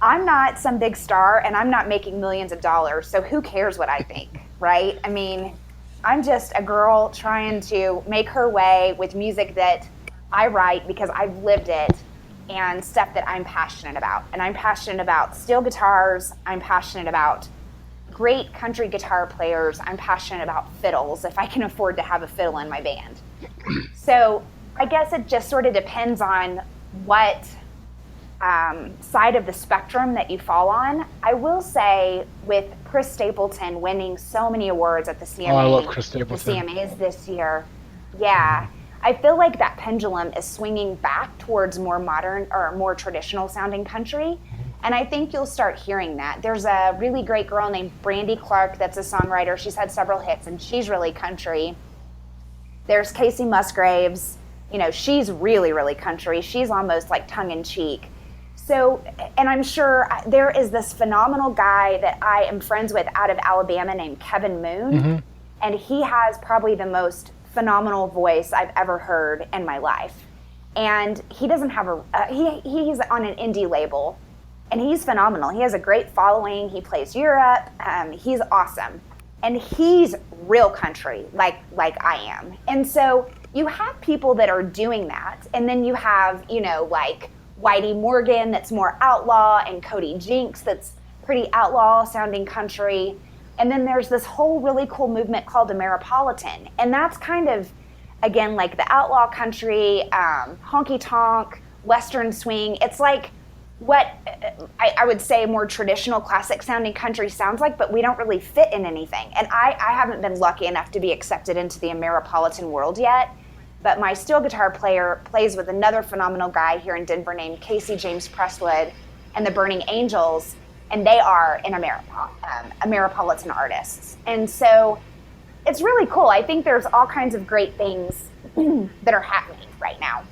[SPEAKER 4] I'm not some big star and I'm not making millions of dollars, so who cares what I think, right? I mean, I'm just a girl trying to make her way with music that I write because I've lived it, and stuff that I'm passionate about. And I'm passionate about steel guitars, I'm passionate about great country guitar players, I'm passionate about fiddles, if I can afford to have a fiddle in my band. So I guess it just sort of depends on what side of the spectrum that you fall on. I will say, with Chris Stapleton winning so many awards at the
[SPEAKER 1] Oh, I love Chris
[SPEAKER 4] the
[SPEAKER 1] Stapleton.
[SPEAKER 4] CMAs this year, yeah, I feel like that pendulum is swinging back towards more modern or more traditional sounding country. And I think you'll start hearing that. There's a really great girl named Brandy Clark that's a songwriter. She's had several hits and she's really country. There's Casey Musgraves. She's really, really country. She's almost like tongue in cheek. So, and I'm sure there is this phenomenal guy that I am friends with out of Alabama named Kevin Moon.
[SPEAKER 1] Hmm.
[SPEAKER 4] And he has probably the most phenomenal voice I've ever heard in my life. And he doesn't have he's on an indie label, and he's phenomenal. He has a great following. He plays Europe. He's awesome. And he's real country, like I am. And so you have people that are doing that. And then you have, like Whitey Morgan, that's more outlaw, and Cody Jinks, that's pretty outlaw sounding country. And then there's this whole really cool movement called Ameripolitan. And that's kind of, again, like the outlaw country, honky tonk, Western swing. It's like what I would say more traditional classic sounding country sounds like, but we don't really fit in anything. And I haven't been lucky enough to be accepted into the Ameripolitan world yet. But my steel guitar player plays with another phenomenal guy here in Denver named Casey James Presswood and the Burning Angels, and they are Ameripolitan artists. And so it's really cool. I think there's all kinds of great things that are happening right now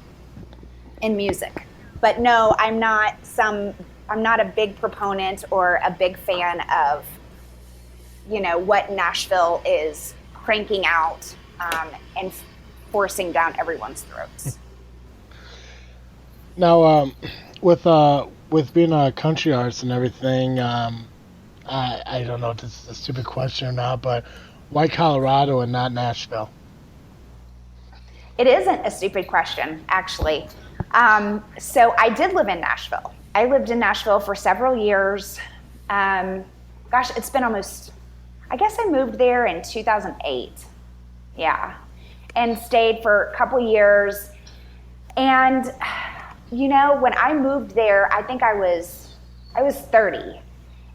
[SPEAKER 4] in music. But no, I'm not a big proponent or a big fan of, what Nashville is cranking out and forcing down everyone's throats.
[SPEAKER 1] Now, with being a country artist and everything, I don't know if this is a stupid question or not, but why Colorado and not Nashville?
[SPEAKER 4] It isn't a stupid question, actually. So I did live in Nashville. I lived in Nashville for several years. Gosh, it's been almost, I guess I moved there in 2008. Yeah. And stayed for a couple years. And, when I moved there, I think I was 30.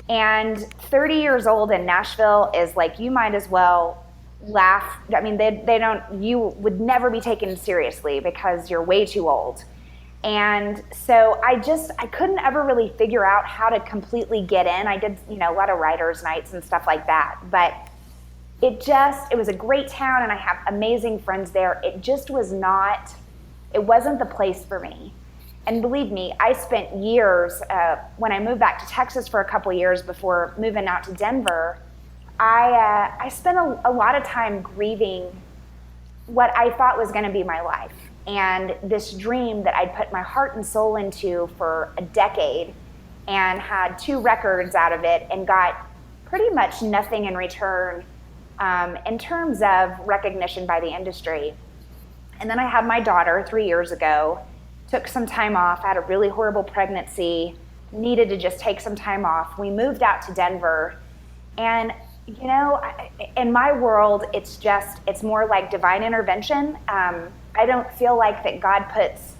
[SPEAKER 4] And 30 years old in Nashville is like, you might as well laugh. I mean, they don't, you would never be taken seriously because you're way too old. And so I couldn't ever really figure out how to completely get in. I did, a lot of writers' nights and stuff like that. But it was a great town and I have amazing friends there. It just it wasn't the place for me. And believe me, I spent years, when I moved back to Texas for a couple years before moving out to Denver, I spent a lot of time grieving what I thought was going to be my life. And this dream that I'd put my heart and soul into for a decade and had 2 records out of it and got pretty much nothing in return in terms of recognition by the industry. And then I had my daughter 3 years ago, took some time off, had a really horrible pregnancy, needed to just take some time off. We moved out to Denver. And, in my world, it's more like divine intervention. I don't feel like that God puts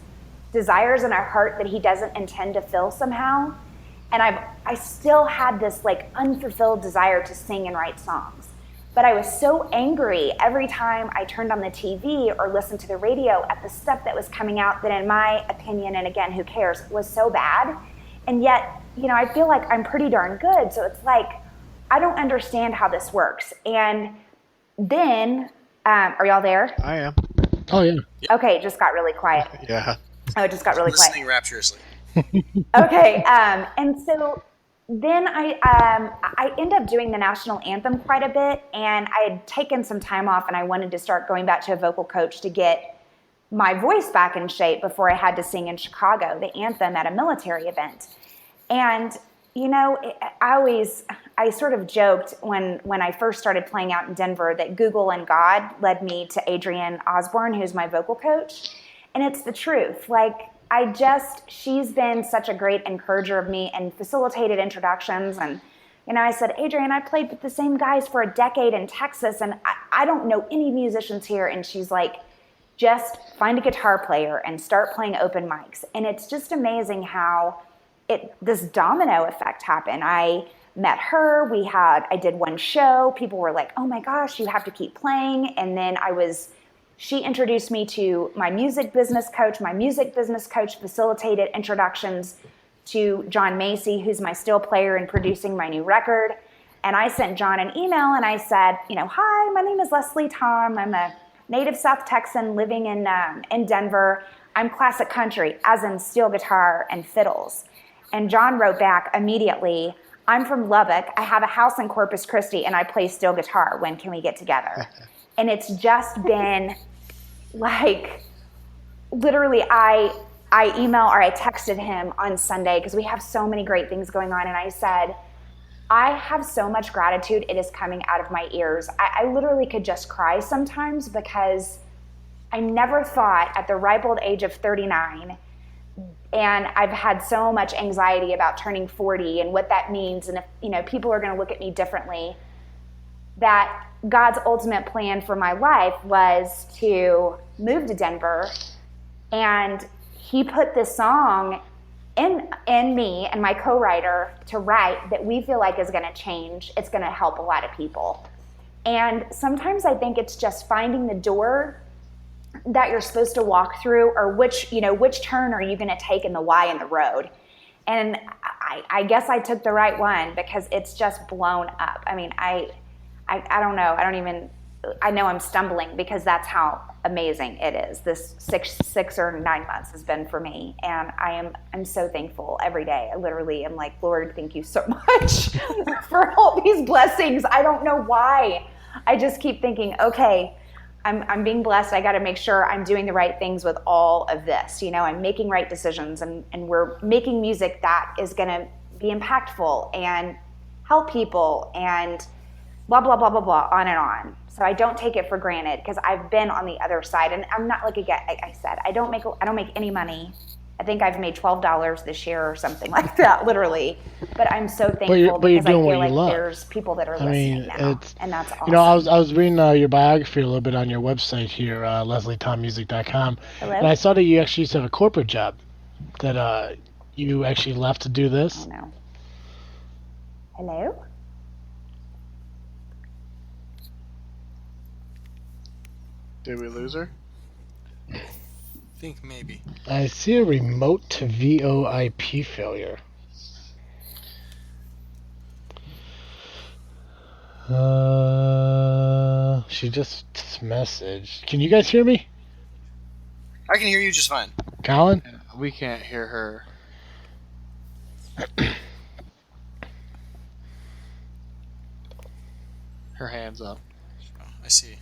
[SPEAKER 4] desires in our heart that he doesn't intend to fill somehow. And I still had this like unfulfilled desire to sing and write songs. But I was so angry every time I turned on the TV or listened to the radio at the stuff that was coming out that in my opinion, and again, who cares, was so bad. And yet, I feel like I'm pretty darn good. So it's like, I don't understand how this works. And then, are y'all there?
[SPEAKER 2] I am.
[SPEAKER 1] Oh yeah.
[SPEAKER 4] Okay, it just got really quiet.
[SPEAKER 2] Yeah.
[SPEAKER 4] Oh, it just got really quiet.
[SPEAKER 3] Listening rapturously.
[SPEAKER 4] Okay, and so then I end up doing the national anthem quite a bit, and I had taken some time off, and I wanted to start going back to a vocal coach to get my voice back in shape before I had to sing in Chicago, the anthem at a military event. And I sort of joked when I first started playing out in Denver that Google and God led me to Adrienne Osborne, who's my vocal coach. And it's the truth. Like, she's been such a great encourager of me and facilitated introductions. And, I said, Adrienne, I played with the same guys for a decade in Texas, and I don't know any musicians here. And she's like, just find a guitar player and start playing open mics. And it's just amazing how this domino effect happened. I met her, I did one show, people were like, oh my gosh, you have to keep playing. And then she introduced me to my music business coach. My music business coach facilitated introductions to John Macy, who's my steel player and producing my new record. And I sent John an email and I said, hi, my name is Leslie Tom. I'm a native South Texan living in Denver. I'm classic country, as in steel guitar and fiddles. And John wrote back immediately, I'm from Lubbock. I have a house in Corpus Christi and I play steel guitar. When can we get together? And it's just been like, literally, I texted him on Sunday because we have so many great things going on. And I said, I have so much gratitude. It is coming out of my ears. I literally could just cry sometimes because I never thought at the ripe old age of 39, and I've had so much anxiety about turning 40 and what that means. And if, people are going to look at me differently, that God's ultimate plan for my life was to move to Denver. And he put this song in me and my co-writer to write that we feel like is going to change. It's going to help a lot of people. And sometimes I think it's just finding the door that you're supposed to walk through, or which turn are you going to take in the Y in the road. And I guess I took the right one because it's just blown up. I mean, I don't know. I know I'm stumbling because that's how amazing it is. This six or 9 months has been for me. And I'm so thankful every day. I literally am like, Lord, thank you so much for all these blessings. I don't know why. I just keep thinking, okay, I'm being blessed. I got to make sure I'm doing the right things with all of this. I'm making right decisions, and we're making music that is going to be impactful and help people and blah, blah, blah, blah, blah, on and on. So I don't take it for granted because I've been on the other side, and I'm not like I said, I don't make any money. I think I've made $12 this year or something like that, literally. But I'm so thankful
[SPEAKER 1] But you're
[SPEAKER 4] because I
[SPEAKER 1] doing
[SPEAKER 4] feel
[SPEAKER 1] what you
[SPEAKER 4] like
[SPEAKER 1] love.
[SPEAKER 4] there's people that are
[SPEAKER 1] I
[SPEAKER 4] listening
[SPEAKER 1] mean,
[SPEAKER 4] now,
[SPEAKER 1] it's
[SPEAKER 4] and that's awesome.
[SPEAKER 1] you know, I was reading your biography a little bit on your website here, LeslieTomMusic.com,
[SPEAKER 4] Hello?
[SPEAKER 1] and I saw that you actually used to have a corporate job that you actually left to do
[SPEAKER 4] Oh
[SPEAKER 1] this.
[SPEAKER 4] no. Hello?
[SPEAKER 2] Did we lose her?
[SPEAKER 3] I think maybe.
[SPEAKER 1] I see a remote to VoIP failure. She just messaged. Can you guys hear me?
[SPEAKER 3] I can hear you just fine.
[SPEAKER 1] Colin?
[SPEAKER 2] We can't hear her. Her hand's up.
[SPEAKER 3] Oh, I see.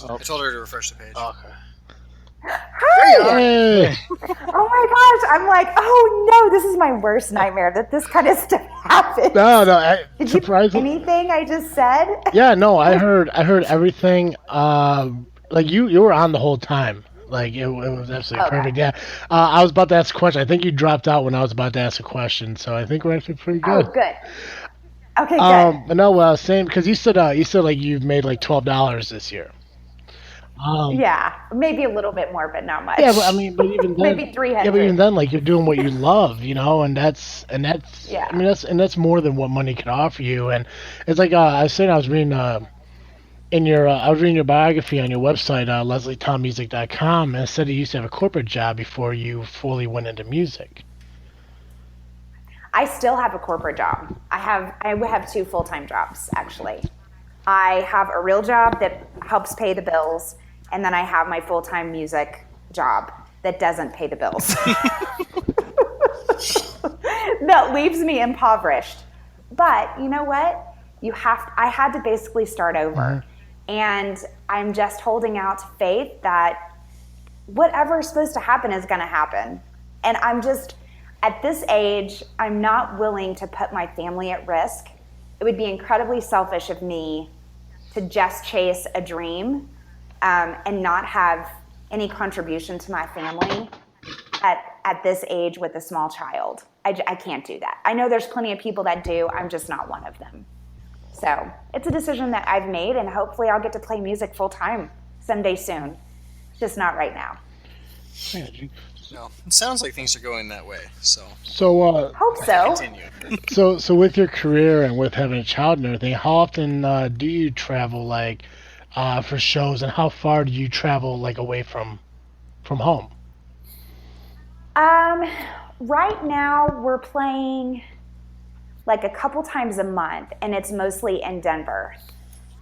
[SPEAKER 3] I told her to refresh the page.
[SPEAKER 2] Okay.
[SPEAKER 1] Hey!
[SPEAKER 4] Oh my gosh, I'm like, oh no, this is my worst nightmare that this kind of stuff happens.
[SPEAKER 1] No,
[SPEAKER 4] Did
[SPEAKER 1] surprising.
[SPEAKER 4] you anything I just said?
[SPEAKER 1] Yeah, no, I heard everything. Like you were on the whole time. Like it was absolutely
[SPEAKER 4] Okay.
[SPEAKER 1] perfect. Yeah, I was about to ask a question. I think you dropped out when I was about to ask a question, so I think we're actually pretty good.
[SPEAKER 4] Oh, good. Okay, good.
[SPEAKER 1] But no, same because you said like you've made like $12 this year.
[SPEAKER 4] Yeah, maybe a little bit more, but not much.
[SPEAKER 1] Yeah, but I mean, but even then,
[SPEAKER 4] Maybe 300.
[SPEAKER 1] yeah, but even then, like you're doing what you love, and that's,
[SPEAKER 4] Yeah.
[SPEAKER 1] I mean, that's more than what money can offer you. And it's like I was saying, I was reading I was reading your biography on your website, LeslieTomMusic.com, and it said you used to have a corporate job before you fully went into music.
[SPEAKER 4] I still have a corporate job. I have 2 full-time jobs, actually. I have a real job that helps pay the bills, and then I have my full-time music job that doesn't pay the bills. That leaves me impoverished. But you know what? I had to basically start over. And I'm just holding out to faith that whatever is supposed to happen is going to happen. And I'm just, at this age, I'm not willing to put my family at risk. It would be incredibly selfish of me to just chase a dream and not have any contribution to my family at this age with a small child. I can't do that. I know there's plenty of people that do. I'm just not one of them. So it's a decision that I've made, and hopefully I'll get to play music full time someday soon. Just not right now.
[SPEAKER 3] No, it sounds like things are going that way. So
[SPEAKER 4] Hope so.
[SPEAKER 3] continue.
[SPEAKER 1] So with your career and with having a child and everything, how often do you travel like for shows, and how far do you travel like away from home?
[SPEAKER 4] Right now we're playing like a couple times a month, and it's mostly in Denver.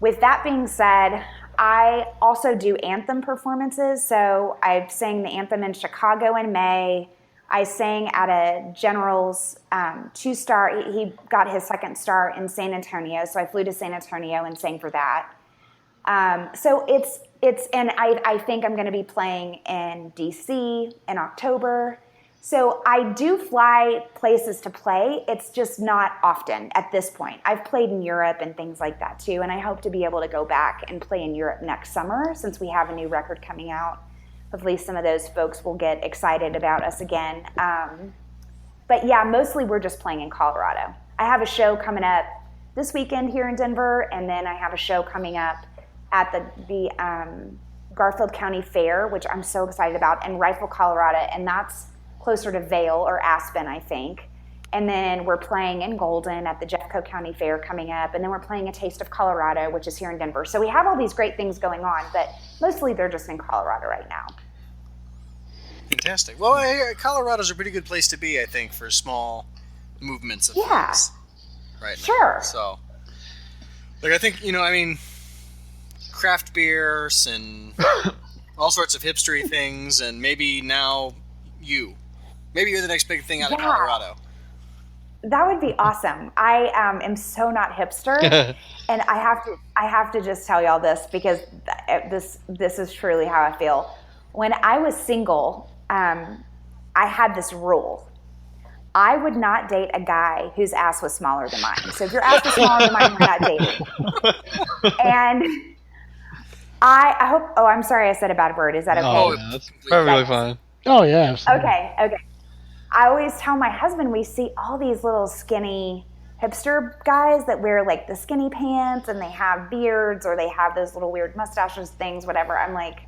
[SPEAKER 4] With that being said, I also do anthem performances. So I sang the anthem in Chicago in May. I sang at a General's 2-star. He got his 2nd star in San Antonio, so I flew to San Antonio and sang for that. So and I think I'm going to be playing in DC in October. So I do fly places to play. It's just not often at this point. I've played in Europe and things like that too, and I hope to be able to go back and play in Europe next summer since we have a new record coming out. Hopefully some of those folks will get excited about us again. But yeah, mostly we're just playing in Colorado. I have a show coming up this weekend here in Denver, and then I have a show coming up at the Garfield County Fair, which I'm so excited about, in Rifle, Colorado, and that's closer to Vail or Aspen, I think. And then we're playing in Golden at the Jeffco County Fair coming up, and then we're playing a Taste of Colorado, which is here in Denver. So we have all these great things going on, but mostly they're just in Colorado right now.
[SPEAKER 3] Fantastic. Well, Colorado's a pretty good place to be, I think, for small movements of things. Right now.
[SPEAKER 4] Sure.
[SPEAKER 3] So, like, I think, craft beers and all sorts of hipstery things, and maybe now maybe you're the next big thing out of Colorado.
[SPEAKER 4] That would be awesome. I am so not hipster, and I have to just tell y'all this because this is truly how I feel. When I was single, I had this rule. I would not date a guy whose ass was smaller than mine. So if your ass was smaller than mine, we're not dating. And I hope. Oh, I'm sorry, I said a bad word. Is that okay?
[SPEAKER 2] Oh, yeah, that's perfectly fine.
[SPEAKER 1] Oh yeah, absolutely.
[SPEAKER 4] Okay. I always tell my husband we see all these little skinny hipster guys that wear like the skinny pants and they have beards or they have those little weird mustaches things, whatever. I'm like,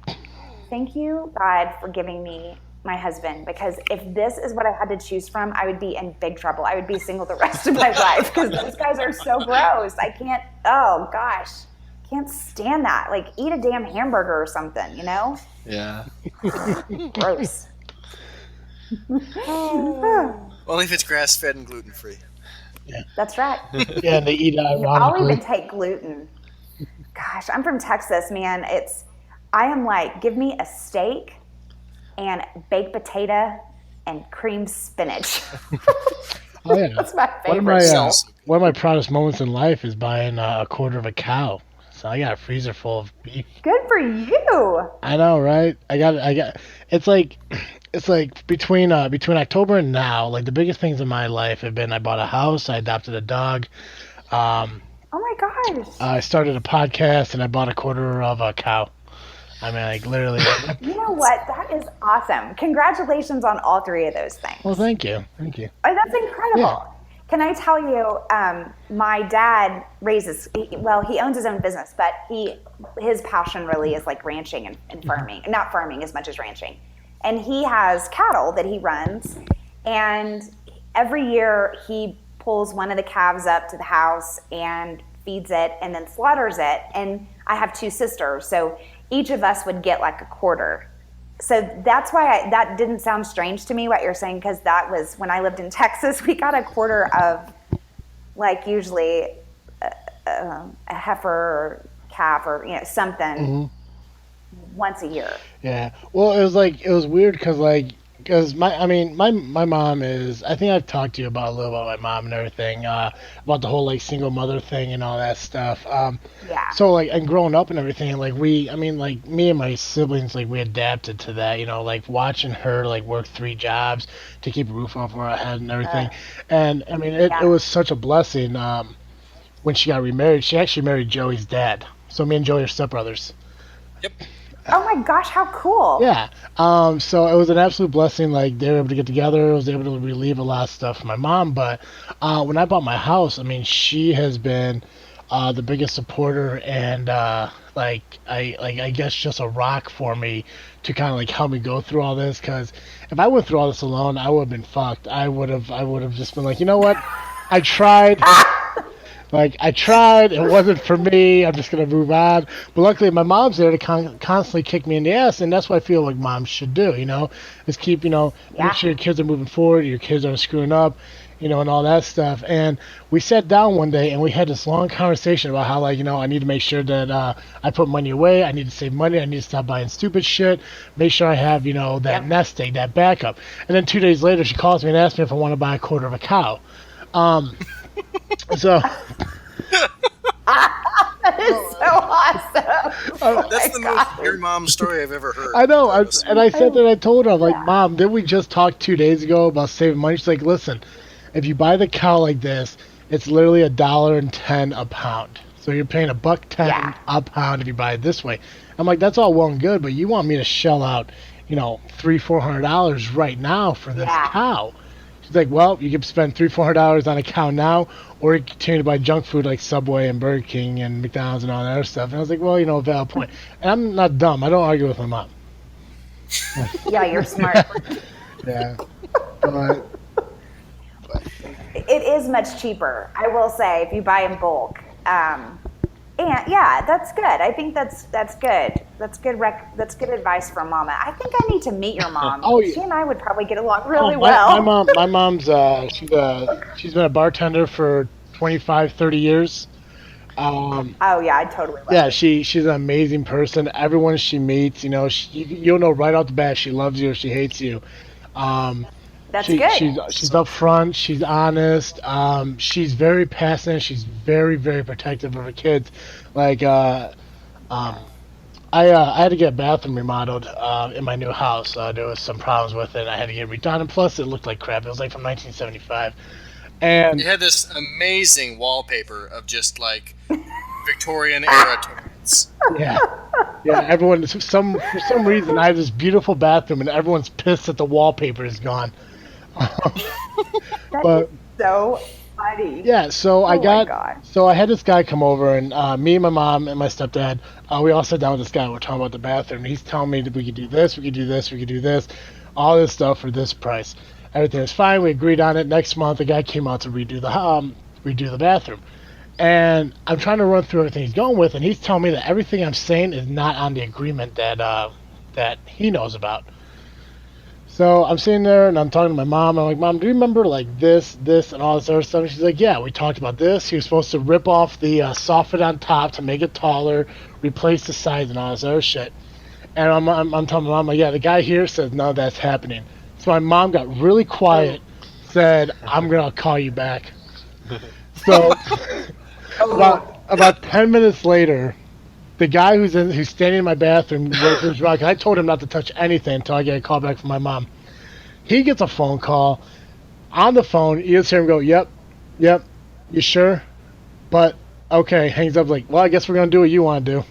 [SPEAKER 4] thank you, God, for giving me my husband, because if this is what I had to choose from, I would be in big trouble. I would be single the rest of my life because those guys are so gross. I can't, oh gosh, can't stand that. Like, eat a damn hamburger or something, you know?
[SPEAKER 2] Yeah.
[SPEAKER 4] Gross.
[SPEAKER 3] Only if it's grass-fed and gluten-free.
[SPEAKER 1] Yeah.
[SPEAKER 4] That's right.
[SPEAKER 1] Yeah, and they eat
[SPEAKER 4] I'll
[SPEAKER 1] ironically.
[SPEAKER 4] even take gluten. Gosh, I'm from Texas, man. I am like, give me a steak and baked potato and cream spinach.
[SPEAKER 1] Oh yeah.
[SPEAKER 4] That's my
[SPEAKER 1] One of
[SPEAKER 4] favorite.
[SPEAKER 1] my one of my proudest moments in life is buying a quarter of a cow. So I got a freezer full of beef.
[SPEAKER 4] Good for you.
[SPEAKER 1] I know, right? I got. It's like between October and now, like the biggest things in my life have been I bought a house, I adopted a dog,
[SPEAKER 4] Oh my gosh.
[SPEAKER 1] I started a podcast, and I bought a quarter of a cow. I mean, like literally.
[SPEAKER 4] You know what? That is awesome. Congratulations on all three of those things.
[SPEAKER 1] Well, thank you. Oh,
[SPEAKER 4] That's incredible.
[SPEAKER 1] Yeah.
[SPEAKER 4] Can I tell you, my dad he owns his own business, but his passion really is like ranching and farming, not farming as much as ranching. And he has cattle that he runs, and every year he pulls one of the calves up to the house and feeds it and then slaughters it. And I have two sisters, so each of us would get like a quarter. So that's why that didn't sound strange to me, what you're saying, because that was when I lived in Texas. We got a quarter of, like, usually a heifer or calf or something once a year.
[SPEAKER 1] Yeah. Well, it was weird because my mom is, I think I've talked to you about a little about my mom and everything, about the whole like single mother thing and all that stuff.
[SPEAKER 4] Yeah.
[SPEAKER 1] So like, and growing up and everything, like me and my siblings, like we adapted to that, like watching her like work 3 jobs to keep a roof over our head and everything. And I mean, it was such a blessing. When she got remarried, she actually married Joey's dad. So me and Joey are stepbrothers.
[SPEAKER 3] Yep.
[SPEAKER 4] Oh my gosh, how cool.
[SPEAKER 1] Yeah. So it was an absolute blessing. Like they were able to get together. I was able to relieve a lot of stuff from my mom. But when I bought my house, I mean, she has been the biggest supporter and I guess just a rock for me to kind of like help me go through all this. Because if I went through all this alone, I would have been fucked. I would have just been like, you know what? I tried. Like, I tried, it wasn't for me, I'm just going to move on. But luckily, my mom's there to constantly kick me in the ass, and that's what I feel like moms should do, is keep, make sure your kids are moving forward, your kids aren't screwing up, and all that stuff. And we sat down one day, and we had this long conversation about how, like, I need to make sure that I put money away, I need to save money, I need to stop buying stupid shit, make sure I have, that nest egg, that backup. And then 2 days later, she calls me and asks me if I want to buy a quarter of a cow. So
[SPEAKER 4] that is so awesome.
[SPEAKER 3] That's the most your mom story I've ever heard.
[SPEAKER 1] I know, I said that. I told her, I'm like, Mom, didn't we just talk 2 days ago about saving money? She's like, listen, if you buy the cow like this, it's literally $1.10 a pound. So you're paying $1.10 a pound if you buy it this way. I'm like, that's all well and good, but you want me to shell out, $300-400 right now for this cow? She's like, well, you can spend $300-400 on a cow now, or you continue to buy junk food like Subway and Burger King and McDonald's and all that other stuff. And I was like, well, a valid point. And I'm not dumb. I don't argue with my mom.
[SPEAKER 4] Yeah, you're smart.
[SPEAKER 1] Yeah. But
[SPEAKER 4] It is much cheaper, I will say, if you buy in bulk. And yeah, that's good. I think that's good. That's good. That's good advice from Mama. I think I need to meet your mom.
[SPEAKER 1] Oh, yeah.
[SPEAKER 4] She and I would probably get along really well.
[SPEAKER 1] My mom's she's been a bartender for 25-30 years.
[SPEAKER 4] Oh yeah, I totally love
[SPEAKER 1] Yeah,
[SPEAKER 4] it.
[SPEAKER 1] she's an amazing person. Everyone she meets, you'll know right off the bat she loves you or she hates you.
[SPEAKER 4] That's good.
[SPEAKER 1] She's upfront. She's honest. She's very passionate. She's very, very protective of her kids. Like, I had to get a bathroom remodeled in my new house. There was some problems with it. I had to get it redone, and plus it looked like crap. It was like from 1975, and
[SPEAKER 3] It had this amazing wallpaper of just like Victorian era toilets.
[SPEAKER 1] yeah, yeah. Everyone, for some reason, I have this beautiful bathroom, and everyone's pissed that the wallpaper is gone. But
[SPEAKER 4] So funny.
[SPEAKER 1] yeah, so
[SPEAKER 4] Oh my God.
[SPEAKER 1] I had this guy come over, and me and my mom and my stepdad, we all sat down with this guy. We're talking about the bathroom. And he's telling me that we could do this, we could do this, we could do this, all this stuff for this price. Everything was fine. We agreed on it. Next month, the guy came out to redo the bathroom, and I'm trying to run through everything he's going with, and he's telling me that everything I'm saying is not on the agreement that he knows about. So I'm sitting there and I'm talking to my mom. I'm like, Mom, do you remember like this, and all this other stuff? And she's like, yeah, we talked about this. He was supposed to rip off the soffit on top to make it taller, replace the sides and all this other shit. And I'm telling my mom, like, yeah, the guy here says none of that's happening. So my mom got really quiet, said, I'm going to call you back. So about 10 minutes later, the guy who's standing in my bathroom, I told him not to touch anything until I get a call back from my mom. He gets a phone call. On the phone, you just hear him go, yep, you sure? But, okay, hangs up like, well, I guess we're going to do what you want to do.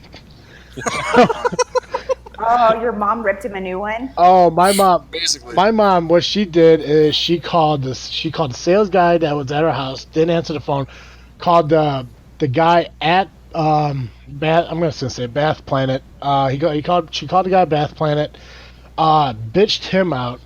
[SPEAKER 4] Oh, your mom ripped him a new one?
[SPEAKER 1] Oh, my mom.
[SPEAKER 3] Basically.
[SPEAKER 1] My mom, what she did is she called the sales guy that was at her house, didn't answer the phone, called the guy at Bath. I'm gonna say Bath Planet. She called the guy at Bath Planet, bitched him out,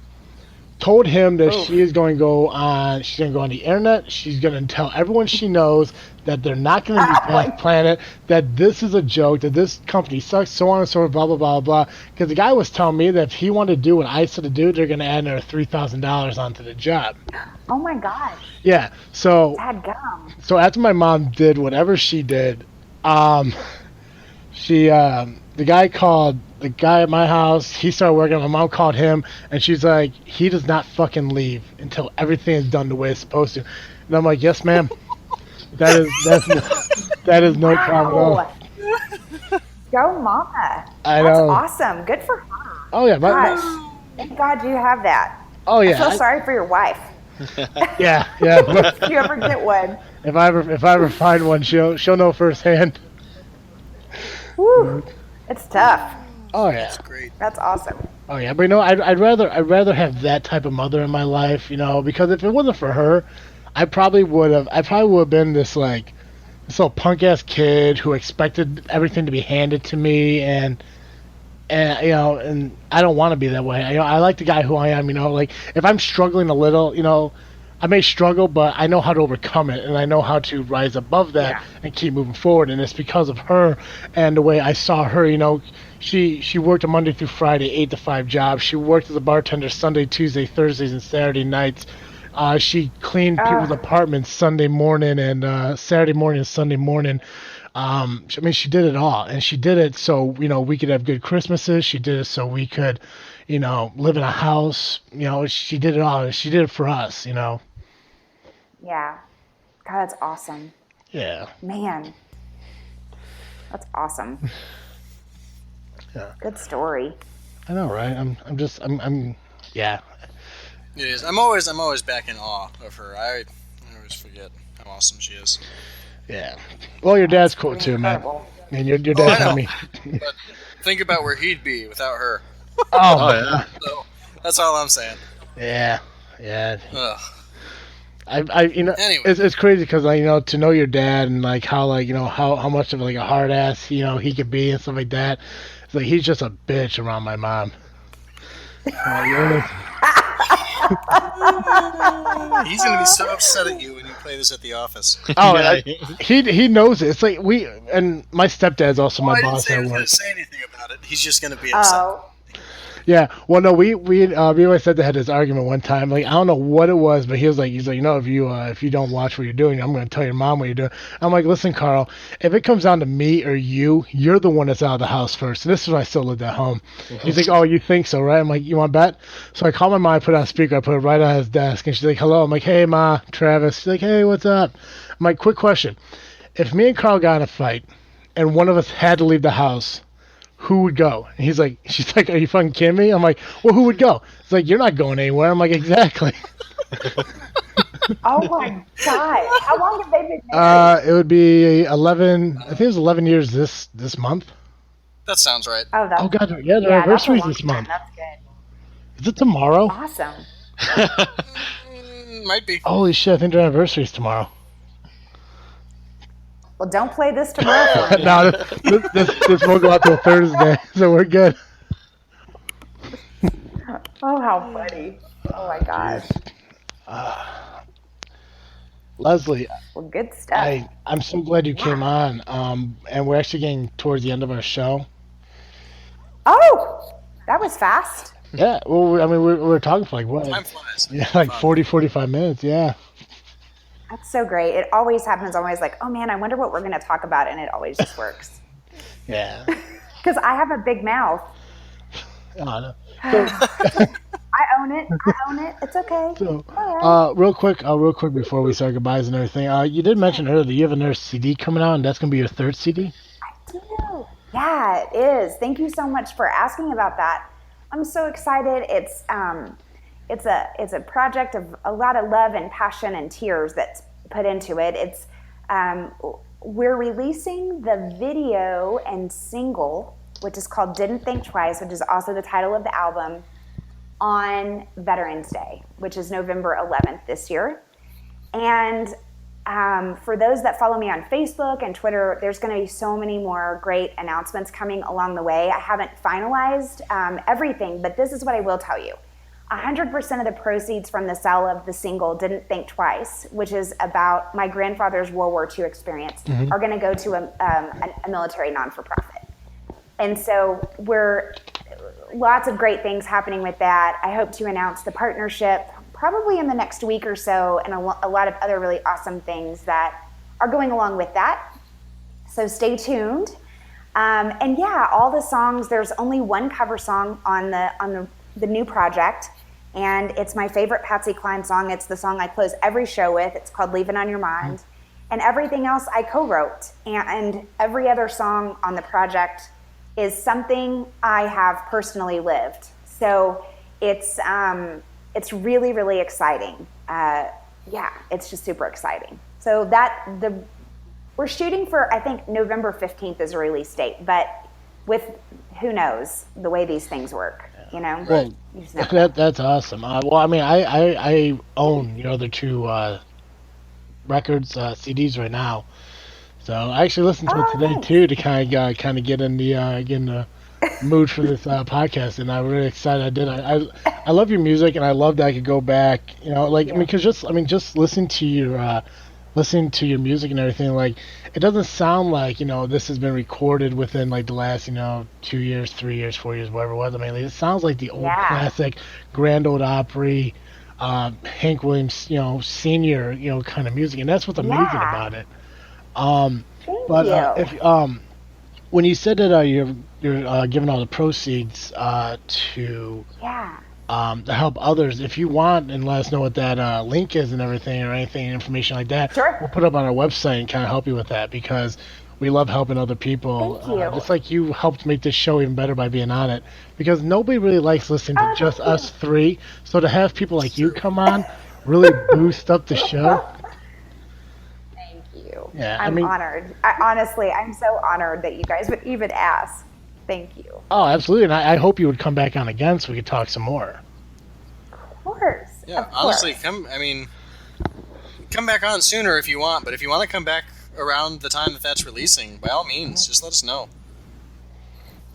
[SPEAKER 1] told him that she's going to go on the internet. She's going to tell everyone she knows that they're not going to be Bath Planet, that this is a joke, that this company sucks, so on and so forth, blah, blah, blah, blah. Because the guy was telling me that if he wanted to do what I said to do, they're going to add another $3,000 onto the job.
[SPEAKER 4] Oh my gosh.
[SPEAKER 1] Yeah, so
[SPEAKER 4] Dadgum.
[SPEAKER 1] so after my mom did whatever she did, the guy at my house, he started working. My mom called him, and she's like, he does not fucking leave until everything is done the way it's supposed to. And I'm like, yes, ma'am. That is no problem at all.
[SPEAKER 4] Go, mama.
[SPEAKER 1] I
[SPEAKER 4] That's
[SPEAKER 1] know.
[SPEAKER 4] awesome. Good for her.
[SPEAKER 1] Oh yeah,
[SPEAKER 4] Gosh. Thank God you have that.
[SPEAKER 1] oh
[SPEAKER 4] I
[SPEAKER 1] yeah,
[SPEAKER 4] feel sorry for your wife.
[SPEAKER 1] yeah.
[SPEAKER 4] If you ever get one.
[SPEAKER 1] If I ever find one, she'll know firsthand.
[SPEAKER 4] Woo. It's tough.
[SPEAKER 1] Oh yeah.
[SPEAKER 3] That's great.
[SPEAKER 4] That's awesome.
[SPEAKER 1] Oh yeah, but you know, I'd rather have that type of mother in my life, you know, because if it wasn't for her, I probably would have been this little punk ass kid who expected everything to be handed to me, and you know, and I don't want to be that way. I like the guy who I am, you know, like if I'm struggling a little, you know, I may struggle, but I know how to overcome it, and I know how to rise above that and keep moving forward. And it's because of her and the way I saw her, you know. She worked a Monday through Friday, 8 to 5 job. She worked as a bartender Sunday, Tuesday, Thursdays, and Saturday nights. She cleaned people's apartments Sunday morning and Saturday morning and Sunday morning. I mean, she did it all, and she did it so, you know, we could have good Christmases. She did it so we could, you know, live in a house. You know, she did it all. She did it for us, you know.
[SPEAKER 4] Yeah. God, that's awesome.
[SPEAKER 1] Yeah.
[SPEAKER 4] Man. That's awesome.
[SPEAKER 1] Yeah.
[SPEAKER 4] Good story.
[SPEAKER 1] I know, right? I'm yeah.
[SPEAKER 3] It is. I'm always back in awe of her. I always forget how awesome she is.
[SPEAKER 1] Yeah. Well, your dad's cool
[SPEAKER 4] Pretty
[SPEAKER 1] too, man.
[SPEAKER 4] incredible.
[SPEAKER 1] And your
[SPEAKER 3] I
[SPEAKER 1] dad
[SPEAKER 3] know.
[SPEAKER 1] told me.
[SPEAKER 3] But think about where he'd be without her.
[SPEAKER 1] Oh,
[SPEAKER 2] yeah.
[SPEAKER 3] So that's all I'm saying.
[SPEAKER 1] yeah. Yeah.
[SPEAKER 3] Ugh.
[SPEAKER 1] You know,
[SPEAKER 3] Anyway.
[SPEAKER 1] it's crazy because, like, you know, to know your dad and like how, like, you know, how much of like a hard ass, you know, he could be and stuff like that. It's like he's just a bitch around my mom. You know,
[SPEAKER 3] He's gonna be so upset at you when you play this at the office.
[SPEAKER 1] oh,
[SPEAKER 2] Yeah.
[SPEAKER 1] he knows it. It's like and my stepdad's also my
[SPEAKER 3] I didn't
[SPEAKER 1] boss
[SPEAKER 3] say he
[SPEAKER 1] at
[SPEAKER 3] was
[SPEAKER 1] work.
[SPEAKER 3] gonna say anything about it. He's just gonna be upset.
[SPEAKER 4] Oh.
[SPEAKER 1] Yeah, well, no, we always said they had this argument one time. Like, I don't know what it was, but he's like, you know, if you don't watch what you're doing, I'm going to tell your mom what you're doing. I'm like, listen, Carl, if it comes down to me or you're the one that's out of the house first. And this is when I still lived at home. He's like, oh, you think so, right? I'm like, you want to bet? So I call my mom, I put it on speaker, I put it right on his desk, and she's like, hello. I'm like, hey, Ma, Travis. She's like, hey, what's up? I'm like, quick question. If me and Carl got in a fight and one of us had to leave the house, who would go? And she's like, are you fucking kidding me? I'm like, well, who would go? It's like, you're not going anywhere. I'm like, exactly.
[SPEAKER 4] Oh my God. How long have they been married?
[SPEAKER 1] It would be 11. I think it was 11 years this month.
[SPEAKER 3] That sounds right.
[SPEAKER 4] Oh,
[SPEAKER 1] Oh God, yeah, their
[SPEAKER 4] that's a
[SPEAKER 1] anniversary's
[SPEAKER 4] long
[SPEAKER 1] this
[SPEAKER 4] time.
[SPEAKER 1] month.
[SPEAKER 4] That's good.
[SPEAKER 1] Is it tomorrow?
[SPEAKER 4] Awesome.
[SPEAKER 3] Might be.
[SPEAKER 1] Holy shit, I think their anniversary's tomorrow.
[SPEAKER 4] Well, don't play this tomorrow for me.
[SPEAKER 1] No, this won't go out till Thursday, so we're good.
[SPEAKER 4] Oh, how funny. Oh my gosh.
[SPEAKER 1] Leslie,
[SPEAKER 4] Well, good stuff.
[SPEAKER 1] I'm so glad you came on. And we're actually getting towards the end of our show.
[SPEAKER 4] Oh, that was fast.
[SPEAKER 1] Yeah, well, I mean, we're talking for like what?
[SPEAKER 3] Time flies.
[SPEAKER 1] Yeah, like 45 minutes. Yeah.
[SPEAKER 4] That's so great. It always happens. I'm always like, oh man, I wonder what we're going to talk about. And it always just works.
[SPEAKER 1] Yeah.
[SPEAKER 4] Because I have a big mouth.
[SPEAKER 1] Oh, no.
[SPEAKER 4] I own it. It's okay.
[SPEAKER 1] So,
[SPEAKER 4] All right.
[SPEAKER 1] real quick before we start goodbyes and everything, you did mention earlier that you have another CD coming out, and that's going to be your third CD?
[SPEAKER 4] I do. Yeah, it is. Thank you so much for asking about that. I'm so excited. It's a project of a lot of love and passion and tears that's put into it. It's we're releasing the video and single, which is called Didn't Think Twice, which is also the title of the album, on Veterans Day, which is November 11th this year. And for those that follow me on Facebook and Twitter, there's going to be so many more great announcements coming along the way. I haven't finalized everything, but this is what I will tell you. 100% of the proceeds from the sale of the single Didn't Think Twice, which is about my grandfather's World War II experience, are going to go to a military non-for-profit. And so lots of great things happening with that. I hope to announce the partnership probably in the next week or so, and a lot of other really awesome things that are going along with that. So stay tuned. And yeah, all the songs, there's only one cover song on the new project, and it's my favorite Patsy Cline song. It's the song I close every show with. It's called Leave It On Your Mind. And everything else I co-wrote. And every other song on the project is something I have personally lived. So it's really, really exciting. Yeah, it's just super exciting. So we're shooting for, I think, November 15th is a release date, but with who knows the way these things work, you know?
[SPEAKER 1] Well,
[SPEAKER 4] You just never know.
[SPEAKER 1] that's awesome. Well, I mean, I own your other two records, CDs right now. So I actually listened to it today
[SPEAKER 4] nice.
[SPEAKER 1] too to kind of get in the mood for this podcast, and I'm really excited. I love your music, and I love that I could go back. You know, like because just listening to your music and everything, like it doesn't sound like this has been recorded within like the last 2 years, 3 years, 4 years, whatever it was. I mean, like, it sounds like the old classic Grand Ole Opry, Hank Williams, senior, kind of music, and that's what's amazing about it.
[SPEAKER 4] Thank you.
[SPEAKER 1] When you said that you're giving all the proceeds to help others, if you want, and let us know what that link is and everything, or anything, information like that,
[SPEAKER 4] Sure.
[SPEAKER 1] we'll put up on our website and kind of help you with that, because we love helping other people.
[SPEAKER 4] Thank you.
[SPEAKER 1] Just like you helped make this show even better by being on it, because nobody really likes listening to just us three. So to have people like you come on really boost up the show. Yeah,
[SPEAKER 4] I'm honored. I'm so honored that you guys would even ask. Thank you.
[SPEAKER 1] Oh, absolutely. And I hope you would come back on again so we could talk some more.
[SPEAKER 4] Of course.
[SPEAKER 3] Yeah, honestly, come back on sooner if you want. But if you want to come back around the time that's releasing, by all means, just let us know.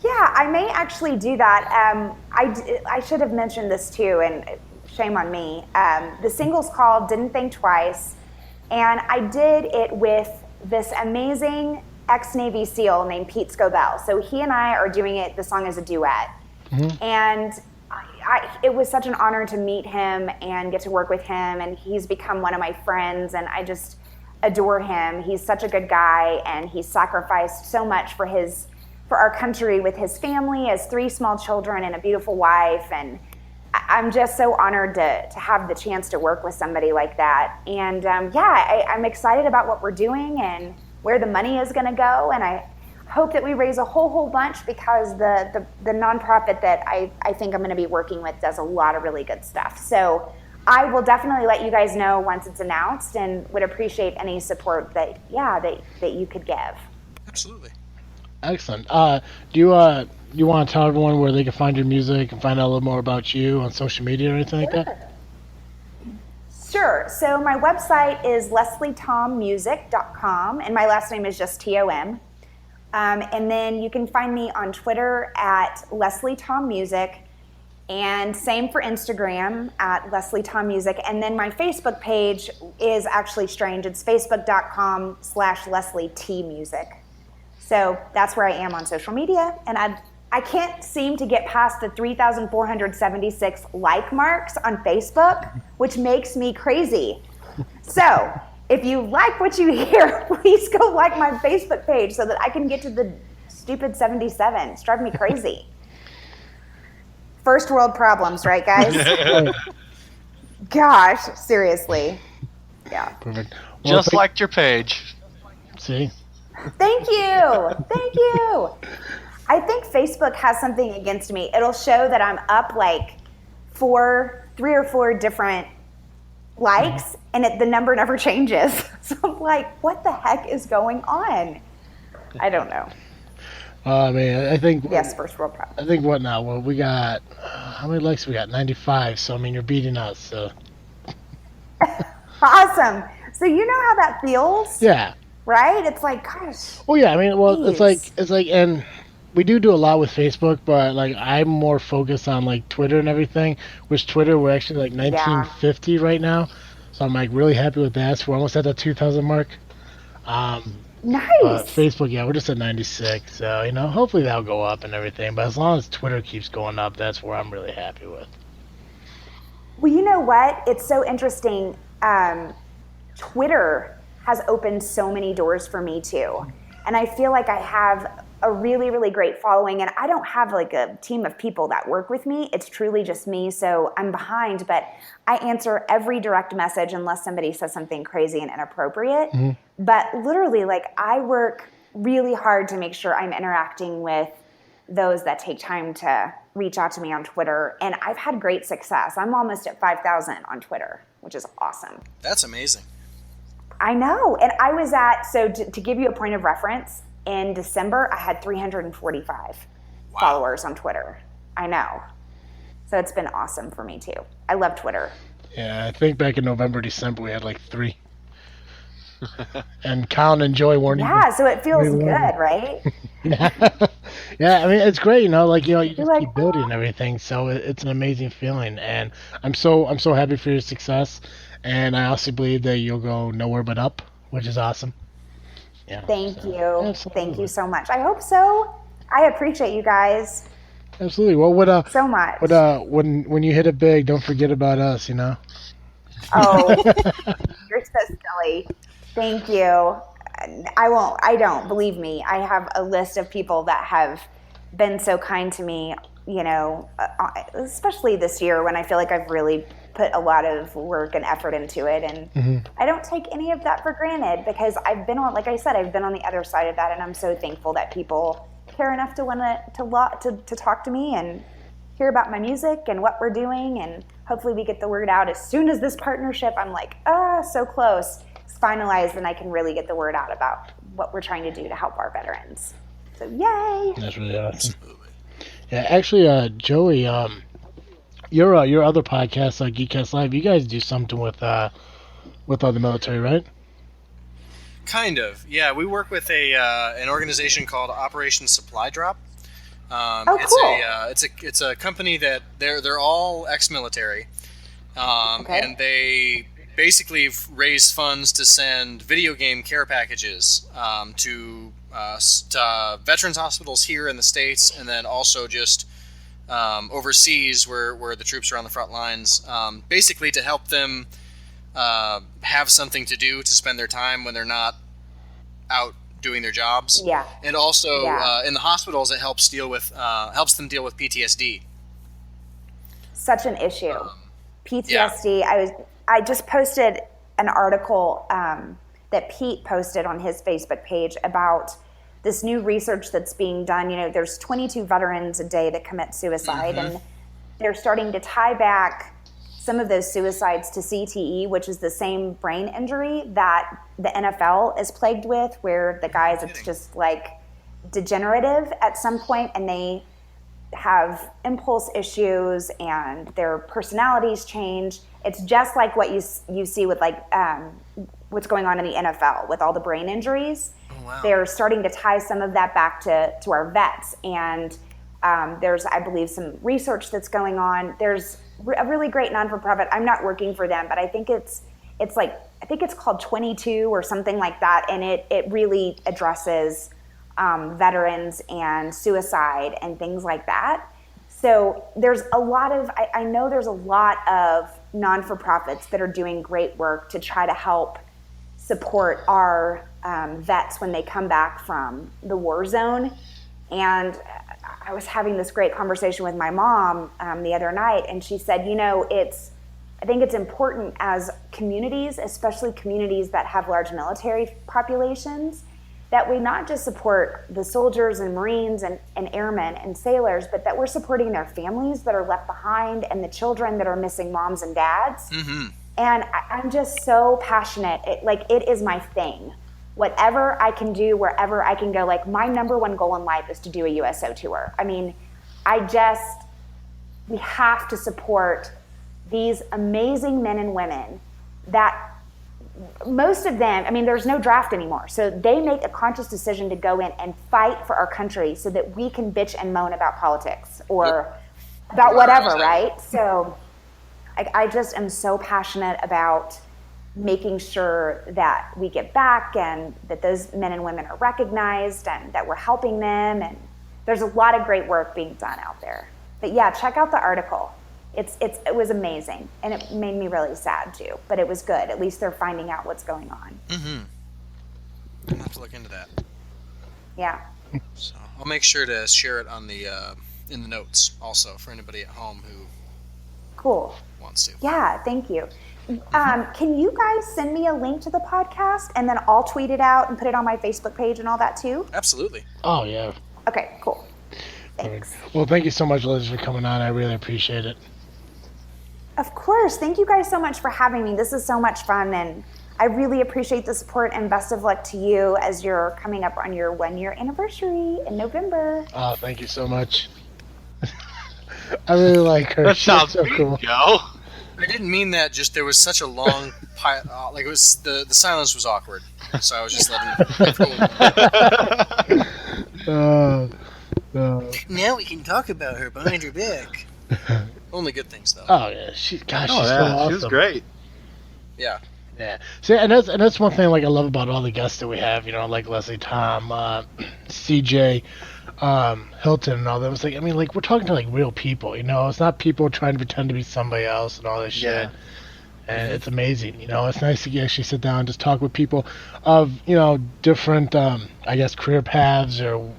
[SPEAKER 4] Yeah, I may actually do that. I should have mentioned this too, and shame on me. The single's called Didn't Think Twice. And I did it with this amazing ex-Navy SEAL named Pete Scobell. So he and I are doing the song as a duet. Mm-hmm. And it was such an honor to meet him and get to work with him. And he's become one of my friends, and I just adore him. He's such a good guy, and he's sacrificed so much for our country with his family, has 3 small children and a beautiful wife. And I'm just so honored to have the chance to work with somebody like that. And I'm excited about what we're doing and where the money is going to go. And I hope that we raise a whole bunch, because the nonprofit that I think I'm going to be working with does a lot of really good stuff. So I will definitely let you guys know once it's announced, and would appreciate any support that you could give.
[SPEAKER 3] Absolutely.
[SPEAKER 1] Excellent. Do you want to tell everyone where they can find your music and find out a little more about you on social media or anything like that?
[SPEAKER 4] Sure. So my website is leslietommmusic.com, and my last name is just Tom. And then you can find me on Twitter at LeslieTomMusic, and same for Instagram at LeslieTomMusic. And then my Facebook page is actually strange. It's facebook.com/LeslieTMusic. So that's where I am on social media. And I can't seem to get past the 3,476 like marks on Facebook, which makes me crazy. So if you like what you hear, please go like my Facebook page so that I can get to the stupid 77. It's driving me crazy. First world problems, right, guys? Gosh, seriously. Yeah.
[SPEAKER 1] Perfect. Well,
[SPEAKER 2] Just liked your page.
[SPEAKER 1] See?
[SPEAKER 4] Thank you. Thank you. I think Facebook has something against me. It'll show that I'm up like 3 or 4 different likes, and the number never changes. So I'm like, what the heck is going on? I don't know.
[SPEAKER 1] I mean, I think.
[SPEAKER 4] Yes, first world problem.
[SPEAKER 1] I think what now? Well, we got how many likes we got? 95. So I mean, you're beating us. So.
[SPEAKER 4] Awesome. So you know how that feels?
[SPEAKER 1] Yeah.
[SPEAKER 4] Right? It's like, gosh.
[SPEAKER 1] Well, yeah. I mean, well,
[SPEAKER 4] Jeez.
[SPEAKER 1] it's like, and we do a lot with Facebook, but like I'm more focused on like Twitter and everything. Which Twitter, we're actually like 1950 right now, so I'm like really happy with that. So we're almost at the 2,000 mark.
[SPEAKER 4] Nice.
[SPEAKER 1] Facebook, yeah, we're just at 96. So hopefully that'll go up and everything. But as long as Twitter keeps going up, that's where I'm really happy with.
[SPEAKER 4] Well, you know what? It's so interesting. Twitter has opened so many doors for me too. And I feel like I have a really, really great following, and I don't have like a team of people that work with me. It's truly just me. So I'm behind, but I answer every direct message unless somebody says something crazy and inappropriate. Mm-hmm. But literally, like, I work really hard to make sure I'm interacting with those that take time to reach out to me on Twitter. And I've had great success. I'm almost at 5,000 on Twitter, which is awesome.
[SPEAKER 3] That's amazing.
[SPEAKER 4] I know. And I was to give you a point of reference, in December, I had 345 followers on Twitter. I know. So it's been awesome for me too. I love Twitter.
[SPEAKER 1] Yeah, I think back in November, December, we had like 3. And Colin and Joy weren't even.
[SPEAKER 4] Yeah, so it feels good, right?
[SPEAKER 1] Yeah. Yeah, I mean, it's great, you just
[SPEAKER 4] like,
[SPEAKER 1] keep building and everything. So it's an amazing feeling. And I'm so happy for your success. And I also believe that you'll go nowhere but up, which is awesome. Yeah,
[SPEAKER 4] Thank you.
[SPEAKER 1] Absolutely.
[SPEAKER 4] Thank you so much. I hope so. I appreciate you guys.
[SPEAKER 1] Absolutely. Well,
[SPEAKER 4] so much.
[SPEAKER 1] When you hit it big, don't forget about us.
[SPEAKER 4] Oh, you're so silly. Thank you. I don't. Believe me. I have a list of people that have been so kind to me, especially this year when I feel like I've really put a lot of work and effort into it. And I don't take any of that for granted, because I've been on the other side of that. And I'm so thankful that people care enough to want to talk to me and hear about my music and what we're doing. And hopefully we get the word out as soon as this partnership, I'm like, so close, it's finalized, and I can really get the word out about what we're trying to do to help our veterans. So yay.
[SPEAKER 1] That's really awesome. Yeah, actually, Joey, your other podcast, Geek Cast Live, you guys do something with all the military, right?
[SPEAKER 3] Kind of, yeah. We work with an organization called Operation Supply Drop.
[SPEAKER 4] Cool.
[SPEAKER 3] It's a company that they're all ex-military, and they basically raise funds to send video game care packages to veterans hospitals here in the States, and then also just overseas where the troops are on the front lines, basically to help them have something to do to spend their time when they're not out doing their jobs.
[SPEAKER 4] Yeah.
[SPEAKER 3] And also in the hospitals, it helps them deal with PTSD.
[SPEAKER 4] Such an issue. PTSD. Yeah. I just posted an article that Pete posted on his Facebook page about this new research that's being done. There's 22 veterans a day that commit suicide, and they're starting to tie back some of those suicides to CTE, which is the same brain injury that the NFL is plagued with, where the guys, it's just like degenerative at some point, and they have impulse issues and their personalities change. It's just like what you see with like what's going on in the NFL with all the brain injuries.
[SPEAKER 3] Oh, wow.
[SPEAKER 4] They're starting to tie some of that back to our vets, and there's, I believe, some research that's going on. There's a really great non-for-profit. I'm not working for them, but I think it's called 22 or something like that, and it really addresses veterans and suicide and things like that. So there's a lot of, I know there's a lot of non-for-profits that are doing great work to try to help support our vets when they come back from the war zone. And I was having this great conversation with my mom the other night, and she said, I think it's important as communities, especially communities that have large military populations, that we not just support the soldiers and Marines and airmen and sailors, but that we're supporting their families that are left behind and the children that are missing moms and dads.
[SPEAKER 3] Mm-hmm.
[SPEAKER 4] And I'm just so passionate. It is my thing. Whatever I can do, wherever I can go, like my number one goal in life is to do a USO tour. I mean, we have to support these amazing men and women that most of them, I mean, there's no draft anymore. So they make a conscious decision to go in and fight for our country so that we can bitch and moan about politics or about whatever, right? So I just am so passionate about making sure that we get back and that those men and women are recognized and that we're helping them. And there's a lot of great work being done out there. But yeah, check out the article. It was amazing, and it made me really sad too. But it was good. At least they're finding out what's going on.
[SPEAKER 3] Mm-hmm. I'll have to look into that.
[SPEAKER 4] Yeah.
[SPEAKER 3] So I'll make sure to share it on the in the notes also for anybody at home who
[SPEAKER 4] Cool.
[SPEAKER 3] wants to.
[SPEAKER 4] Yeah, thank you. Can you guys send me a link to the podcast, and then I'll tweet it out and put it on my Facebook page and all that too?
[SPEAKER 3] Absolutely.
[SPEAKER 1] Oh, yeah.
[SPEAKER 4] Okay, cool. Thanks.
[SPEAKER 1] Well, thank you so much, Liz, for coming on. I really appreciate it.
[SPEAKER 4] Of course. Thank you guys so much for having me. This is so much fun, and I really appreciate the support, and best of luck to you as you're coming up on your 1-year anniversary in November.
[SPEAKER 1] Oh, thank you so much. I really like her.
[SPEAKER 2] That
[SPEAKER 1] She's
[SPEAKER 2] sounds
[SPEAKER 1] so
[SPEAKER 2] mean,
[SPEAKER 1] cool.
[SPEAKER 2] Joe.
[SPEAKER 3] I didn't mean that. Just there was such a long, like it was the silence was awkward, so I was just letting. Now we can talk about her behind her back. Only good things though.
[SPEAKER 1] Oh yeah, she's so
[SPEAKER 2] Yeah,
[SPEAKER 1] awesome.
[SPEAKER 2] she was great.
[SPEAKER 3] Yeah.
[SPEAKER 1] Yeah. See, and that's one thing like I love about all the guests that we have. Like Leslie, Tom, CJ, Hilton, and all that. It's like we're talking to like real people. It's not people trying to pretend to be somebody else and all this shit. And it's amazing. It's nice to actually sit down and just talk with people of different I guess career paths or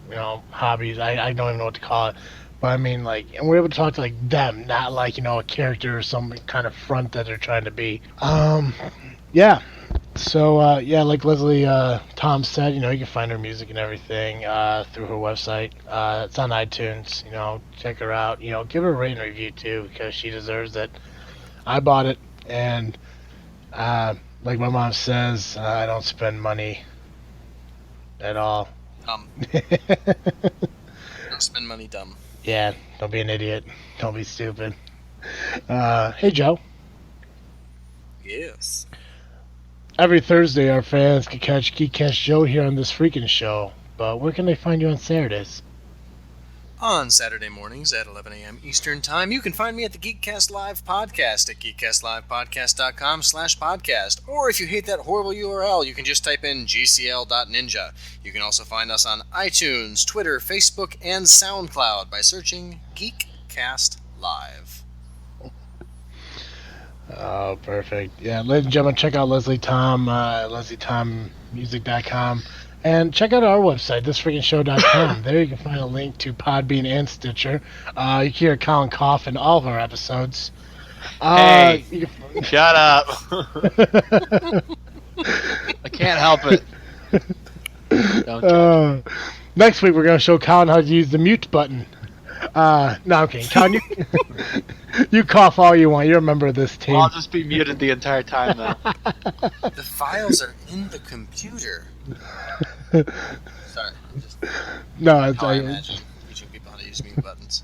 [SPEAKER 1] hobbies. I don't even know what to call it. But and we're able to talk to them, not a character or some kind of front that they're trying to be. Yeah. So like Leslie, Tom said, you can find her music and everything through her website. It's on iTunes. Check her out. Give her a rating and review too because she deserves it. I bought it, and like my mom says, I don't spend money at all.
[SPEAKER 3] Don't spend money dumb.
[SPEAKER 1] Yeah, don't be an idiot. Don't be stupid. Hey, Joe.
[SPEAKER 3] Yes.
[SPEAKER 1] Every Thursday, our fans can catch Geek Cast Joe here on this freaking show. But where can they find you on Saturdays?
[SPEAKER 3] On Saturday mornings at 11 a.m. Eastern Time, you can find me at the Geekcast Live Podcast at geekcastlivepodcast.com/podcast. Or if you hate that horrible URL, you can just type in gcl.ninja. You can also find us on iTunes, Twitter, Facebook, and SoundCloud by searching Geekcast Live.
[SPEAKER 1] Oh, perfect. Yeah, ladies and gentlemen, check out Leslie Tom, LeslieTomMusic.com. And check out our website, thisfreakinshow.com. There you can find a link to Podbean and Stitcher. You can hear Colin cough in all of our episodes.
[SPEAKER 2] Hey, shut up. I can't help it. Don't judge me.
[SPEAKER 1] Next week, we're going to show Colin how to use the mute button. No, I'm kidding. Colin, you cough all you want. You're a member of this team.
[SPEAKER 2] I'll just be muted the entire time then.
[SPEAKER 3] The files are in the computer. Sorry. Just
[SPEAKER 1] No, it's
[SPEAKER 3] how I imagine teaching people how to use mute buttons.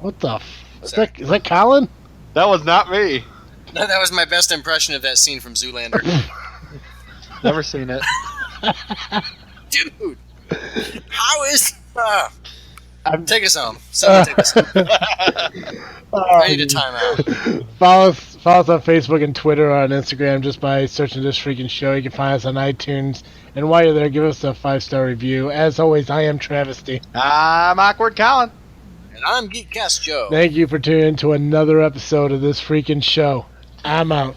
[SPEAKER 1] what the? Is
[SPEAKER 3] Sorry.
[SPEAKER 1] that Colin?
[SPEAKER 2] That was not me.
[SPEAKER 3] No, that was my best impression of that scene from Zoolander.
[SPEAKER 2] Never seen it.
[SPEAKER 3] Dude! How is... take us home. Someone take us home. I need a timeout.
[SPEAKER 1] Follow us on Facebook and Twitter or on Instagram just by searching This Freaking Show. You can find us on iTunes. And while you're there, give us a 5-star review. As always, I am Travesty.
[SPEAKER 2] I'm Awkward Colin.
[SPEAKER 3] And I'm Geek Cast Joe.
[SPEAKER 1] Thank you for tuning in to another episode of This Freaking Show. I'm out.